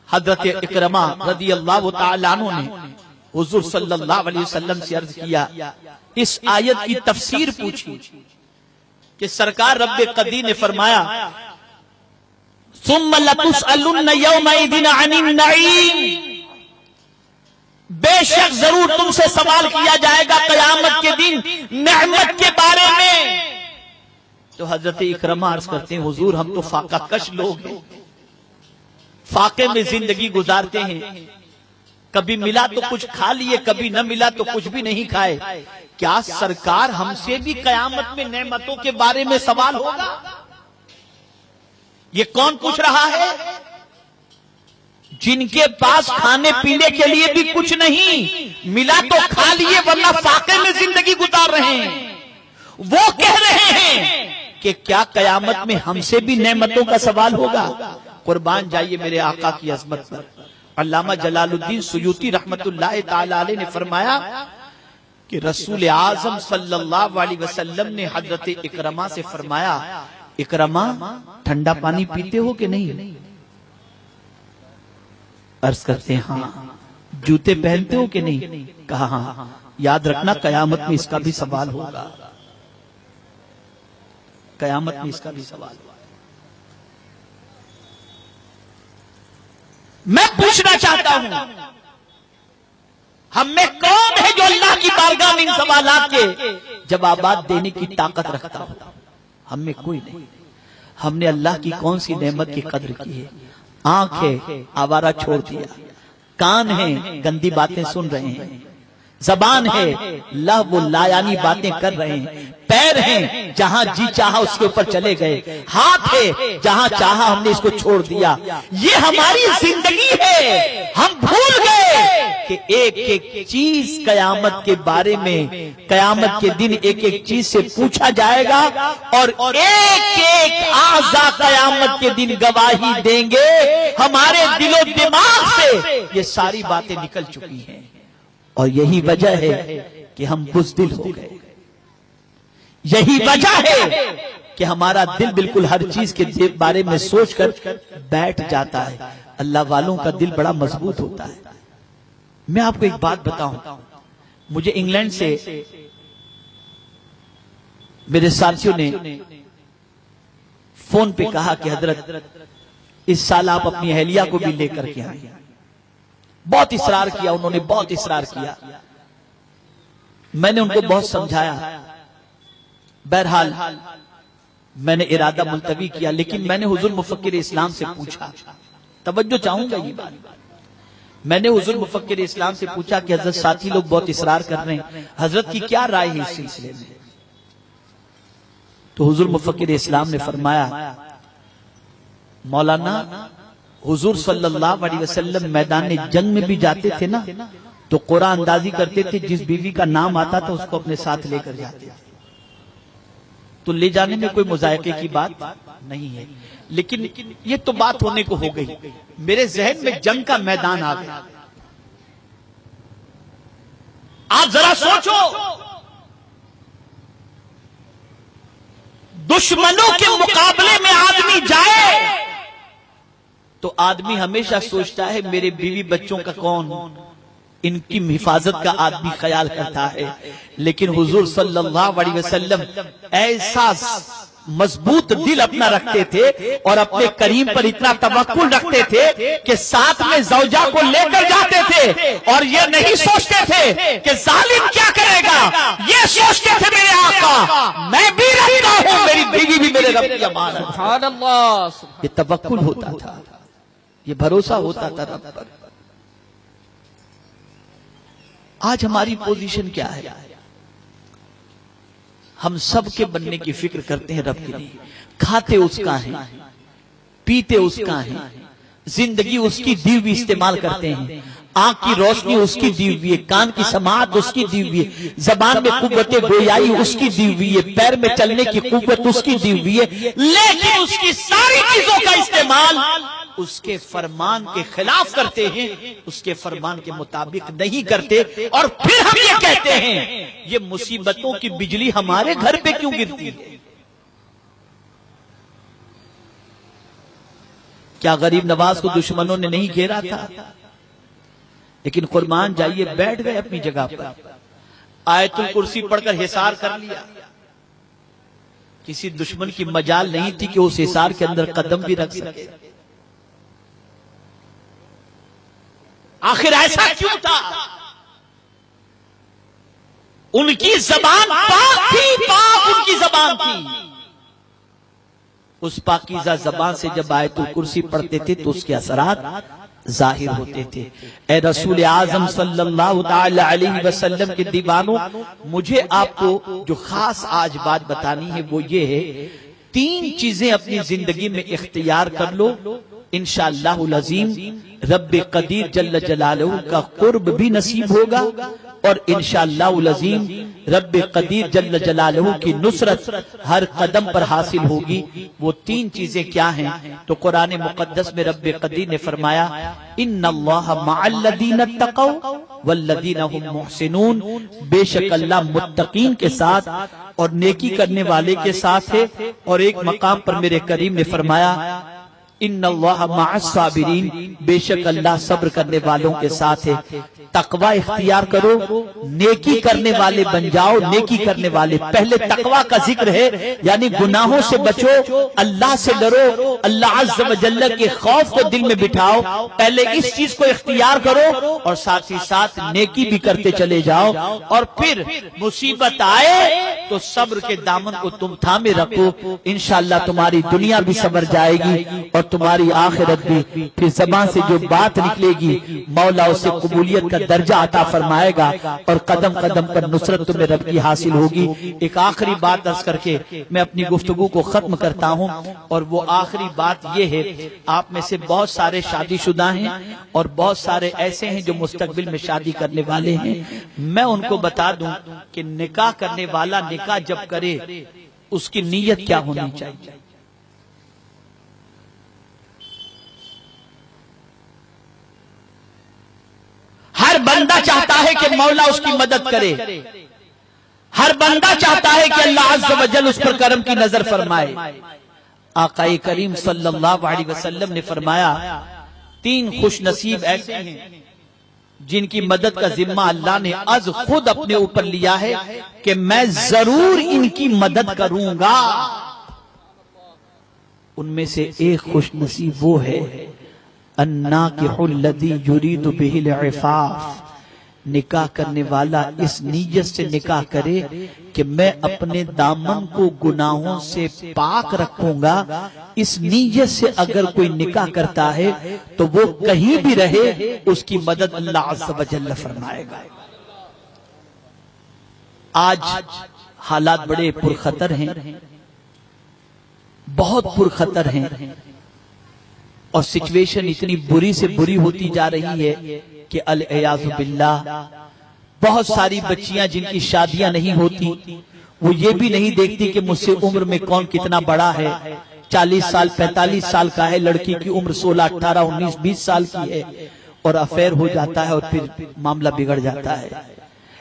حضرت اکرمہ رضی اللہ تعالیٰ عنہ نے حضور صلی اللہ علیہ وسلم سے عرض کیا، اس آیت کی تفسیر پوچھی کہ سرکار رب قدیر نے فرمایا ثم لتسألن یومئذ عن النعیم، بے شک ضرور تم سے سوال کیا جائے گا قیامت کے دن نعمت کے بارے میں۔ تو حضرت اکرمہ عرض کرتے ہیں حضور ہم تو فاقہ کش لوگ ہیں، فاقے میں زندگی گزارتے ہیں، کبھی ملا تو کچھ کھا لیے، کبھی نہ ملا تو کچھ بھی نہیں کھائے، کیا سرکار ہم سے بھی قیامت میں نعمتوں کے بارے میں سوال ہوگا؟ یہ کون پوچھ رہا ہے؟ جن کے پاس کھانے پینے کے لیے بھی کچھ نہیں، ملا تو کھا لیے ورنہ فاقے میں زندگی گزار رہے ہیں، وہ کہہ رہے ہیں کہ کیا قیامت میں ہم سے بھی نعمتوں کا سوال ہوگا؟ قربان جائیے میرے آقا کی عظمت پر۔ علامہ جلال الدین سیوطی رحمت اللہ تعالی علیہ نے فرمایا کہ رسول اعظم صلی اللہ علیہ وسلم نے حضرت اکرمہ سے فرمایا اکرمہ ٹھنڈا پانی پیتے ہو کہ نہیں؟ عرض کرتے ہیں ہاں۔ جوتے پہنتے ہو کہ نہیں؟ کہا ہاں۔ یاد رکھنا قیامت میں اس کا بھی سوال ہوگا، قیامت میں اس کا بھی سوال ہوگا۔ میں پوچھنا چاہتا ہوں ہم میں کون ہے جو اللہ کی بارگاہ میں ان سوالات کے جوابات دینے کی طاقت رکھتا ہو؟ ہم میں کوئی نہیں۔ ہم نے اللہ کی کون سی نعمت کی قدر کی ہے؟ آنکھ ہے، آوارہ چھوڑ دیا، کان ہے، گندی باتیں سن رہے ہیں، زبان ہے، لغو لایانی باتیں کر رہے ہیں، پیر ہیں، جہاں جی چاہا اس کے اوپر چلے گئے، ہاتھ ہے، جہاں چاہا ہم نے اس کو چھوڑ دیا۔ یہ ہماری زندگی ہے، ہم بھول گئے کہ ایک ایک چیز قیامت کے بارے میں، قیامت کے دن ایک ایک چیز سے پوچھا جائے گا، اور ایک ایک اعضاء قیامت کے دن گواہی دیں گے۔ ہمارے دل و دماغ سے یہ ساری باتیں نکل چکی ہیں، اور یہی وجہ ہے کہ ہم بزدل ہو گئے، یہی وجہ ہے کہ ہمارا دل بالکل ہر چیز کے بارے میں سوچ کر بیٹھ جاتا ہے۔ اللہ والوں کا دل بڑا مضبوط ہوتا ہے۔ میں آپ کو ایک بات بتاؤں، مجھے انگلینڈ سے میرے ساتھیوں نے فون پہ کہا کہ حضرت اس سال آپ اپنی اہلیہ کو بھی لے کر کے آئیں۔ بہت اصرار کیا انہوں نے، بہت اصرار کیا، میں نے ان کو بہت سمجھایا، بہرحال میں نے ارادہ ملتوی کیا، لیکن میں نے حضور مفکر اسلام سے پوچھا، توجہ چاہوں گا یہ بات، میں نے حضور مفکر اسلام سے پوچھا کہ حضرت ساتھی لوگ بہت اصرار کر رہے ہیں، حضرت کی کیا رائے ہے اس سلسلے میں؟ تو حضور مفکر اسلام نے فرمایا مولانا حضور صلی اللہ علیہ وسلم میدان جنگ میں بھی جاتے تھے نا تو قرآن اندازی کرتے تھے، جس بیوی کا نام آتا تھا اس کو اپنے ساتھ لے کر جاتے تھے، تو لے جانے میں کوئی مذائقے کی بات نہیں ہے، لیکن یہ تو بات ہونے کو ہو گئی، میرے ذہن میں جنگ کا میدان آ گیا۔ آپ ذرا سوچو، دشمنوں کے مقابلے میں آدمی جائے تو آدمی ہمیشہ سوچتا ہے میرے بیوی بچوں کا کون، ان کی حفاظت کا آدمی خیال کرتا ہے، لیکن حضور صلی اللہ علیہ وسلم ایسا مضبوط دل اپنا رکھتے تھے اور اپنے کریم پر اتنا توکل رکھتے تھے کہ ساتھ میں زوجہ کو لے کر جاتے تھے، اور یہ نہیں سوچتے تھے کہ ظالم کیا کرے گا، یہ سوچتے تھے میرے آقا میں بھی رہتا ہوں، میری بیوی بھی میرے رب کی امان ہے۔ سبحان اللہ، یہ توکل ہوتا تھا، یہ بھروسہ ہوتا تھا رب پر۔ آج ہماری پوزیشن کیا ہے؟ ہم سب کے بننے کی فکر کرتے ہیں رب کے لیے، کھاتے اس کا ہیں، پیتے اس کا ہیں، زندگی اس کی دی ہوئی استعمال کرتے ہیں، آنکھ کی روشنی اس کی دی ہوئی ہے، کان کی سماعت اس کی دی ہوئی ہے، زبان میں قوت گویائی اس کی دی ہوئی ہے، پیر میں چلنے کی قوت اس کی دی ہوئی ہے، لیکن اس کی ساری چیزوں کا استعمال اس کے فرمان کے خلاف کرتے ہیں، اس کے فرمان کے مطابق نہیں کرتے، اور پھر ہم یہ کہتے ہیں یہ مصیبتوں کی بجلی ہمارے گھر پہ کیوں گرتی ہے؟ کیا غریب نواز کو دشمنوں نے نہیں گھیرا تھا؟ لیکن قربان جائیے بیٹھ گئے اپنی جگہ پر، آیت الکرسی پڑھ کر حصار کر لیا، کسی دشمن کی مجال نہیں تھی کہ اس حصار کے اندر قدم بھی رکھ سکے۔ آخر ایسا کیوں تھا؟ ان کی زبان پاک تھی، پاک ان کی زبان تھی۔ اس پاکیزہ زبان سے جب آیت الکرسی پڑھتے تھے تو اس کے اثرات ظاہر ہوتے تھے۔ اے رسول اعظم صلی اللہ تعالی علیہ وسلم کے دیوانوں، مجھے آپ کو جو خاص آج بات بتانی ہے وہ یہ ہے، 3 چیزیں اپنی زندگی میں اختیار کر لو، انشاءاللہ العظیم رب قدیر جل جلالہ کا قرب بھی نصیب ہوگا، اور انشاءاللہ العظیم رب قدیر جل جلالہ کی نصرت ہر قدم پر حاصل ہوگی۔ وہ 3 چیزیں کیا ہیں؟ تو قرآن مقدس میں رب قدیر نے فرمایا ان اللہ مع الذین اتقوا والذین هم محسنون، بے شک اللہ متقین کے ساتھ اور نیکی کرنے والے کے ساتھ ہے۔ اور ایک مقام پر میرے کریم نے فرمایا ان اللہ مع الصابرین، بے شک اللہ صبر کرنے والوں کے ساتھ ہے۔ تقوی اختیار کرو، نیکی کرنے والے بن جاؤ، نیکی کرنے والے۔ پہلے تقوی کا ذکر ہے، یعنی گناہوں سے بچو، اللہ سے ڈرو، اللہ عز و جل کے خوف کو دل میں بٹھاؤ، پہلے اس چیز کو اختیار کرو، اور ساتھ ہی ساتھ نیکی بھی کرتے چلے جاؤ، اور پھر مصیبت آئے تو صبر کے دامن کو تم تھامے رکھو، انشاءاللہ تمہاری دنیا بھی سنور جائے گی اور تمہاری آخرت بھی۔ پھر زبان سے جو بات نکلے گی مولا اسے قبولیت کا درجہ عطا فرمائے گا، اور قدم قدم پر نصرت تمہیں رب کی حاصل ہوگی۔ ایک آخری بات عرض کر کے میں اپنی گفتگو کو ختم کرتا ہوں، اور وہ آخری بات یہ ہے، آپ میں سے بہت سارے شادی شدہ ہیں اور بہت سارے ایسے ہیں جو مستقبل میں شادی کرنے والے ہیں۔ میں ان کو بتا دوں کہ نکاح کرنے والا نکاح جب کرے اس کی نیت کیا ہونی چاہیے۔ ہر بندہ چاہتا ہے کہ مولا اس کی مدد کرے، ہر بندہ چاہتا ہے کہ اللہ عز و جل اس پر کرم کی نظر فرمائے۔ آقا کریم صلی اللہ علیہ وسلم نے فرمایا 3 خوش نصیب ایسے ہیں جن کی مدد کا ذمہ اللہ نے از خود اپنے اوپر لیا ہے کہ میں ضرور ان کی مدد کروں گا۔ ان میں سے ایک خوش نصیب وہ ہے الناکح الذی یرید بہ العفاف، نکاح کرنے والا اس نیت سے نکاح کرے کہ میں اپنے دامن کو گناہوں سے پاک رکھوں گا۔ اس نیت سے اگر کوئی نکاح کرتا ہے تو وہ کہیں بھی رہے اس کی مدد اللہ عز و جل فرمائے گا۔ آج حالات بڑے پرخطر ہیں، بہت پرخطر ہیں، اور سچویشن اتنی بری سے بری ہوتی جا رہی ہے کہ العیاذ باللہ بہت ساری بچیاں جن کی شادیاں نہیں ہوتی، وہ یہ بھی نہیں دیکھتی کہ مجھ سے عمر میں کون کتنا بڑا ہے، 40 سال 45 سال کا ہے، لڑکی کی عمر 16 18 19 20 سال کی ہے، اور افیئر ہو جاتا ہے اور پھر معاملہ بگڑ جاتا ہے۔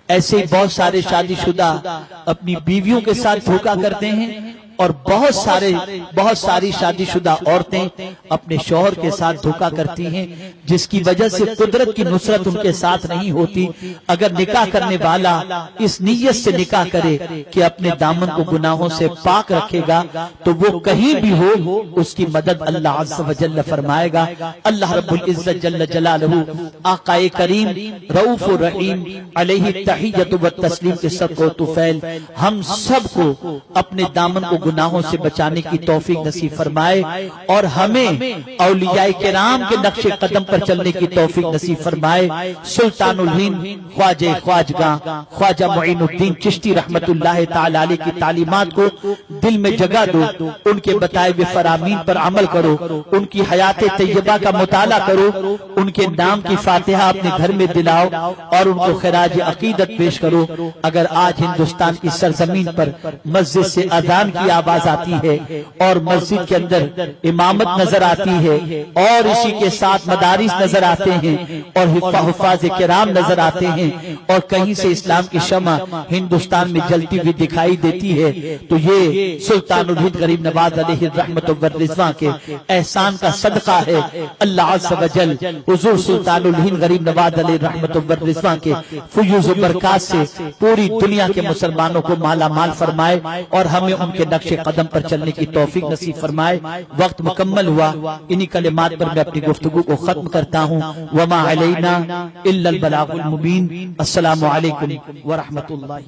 ایسے ہی بہت سارے شادی شدہ اپنی بیویوں کے ساتھ دھوکا کرتے ہیں، اور بہت ساری شادی شدہ عورتیں اپنے شوہر کے ساتھ دھوکا کرتی ہیں، جس کی وجہ سے قدرت کی نصرت ان کے ساتھ نہیں ہوتی۔ اگر نکاح کرنے والا اس نیت سے نکاح کرے کہ اپنے دامن کو گناہوں سے پاک رکھے گا تو وہ کہیں بھی ہو اس کی مدد اللہ عز و جل فرمائے گا۔ اللہ رب العزت جل جلالہ آقا کریم رؤوف الرحیم علیہ التحیۃ والتسلیم کے صدقہ و طفیل ہم سب کو اپنے دامن کو گناہوں سے بچانے کی توفیق نصیب فرمائے، اور ہمیں اولیاء کرام کے نقش قدم پر چلنے کی توفیق نصیب فرمائے۔ سلطان الہند خواجہ خواجگاں خواجہ معین الدین چشتی رحمت اللہ تعالی علیہ کی تعلیمات کو دل میں جگہ دو، ان کے بتائے ہوئے فرامین پر عمل کرو، ان کی حیات طیبہ کا مطالعہ کرو، ان کے نام کی فاتحہ اپنے گھر میں دلاؤ اور ان کو خراج عقیدت پیش کرو۔ اگر آج ہندوستان کی سرزمین پر مسجد سے اذان کی آواز آتی ہے اور مسجد کے اندر امامت نظر آتی ہے اور اسی کے ساتھ مدارس نظر آتے ہیں اور حفاظ کرام نظر آتے ہیں اور کہیں سے اسلام کی شمع ہندوستان میں جلتی ہوئی دکھائی دیتی ہے تو یہ سلطان الہند غریب نواز علیہ الرحمت والرضوان کے احسان کا صدقہ ہے۔ اللہ عز و جل حضور سلطان الہند غریب نواز علیہ الرحمت والرضوان کے فیوز و برکات سے پوری دنیا کے مسلمانوں کو مالا مال فرمائے اور ہمیں ان کے نقش قدم پر چلنے کی توفیق نصیب فرمائے۔ وقت مکمل ہوا، انہی کلمات پر میں اپنی گفتگو کو ختم کرتا ہوں۔ وما علینا الا البلاغ المبین۔ السلام علیکم ورحمۃ اللہ۔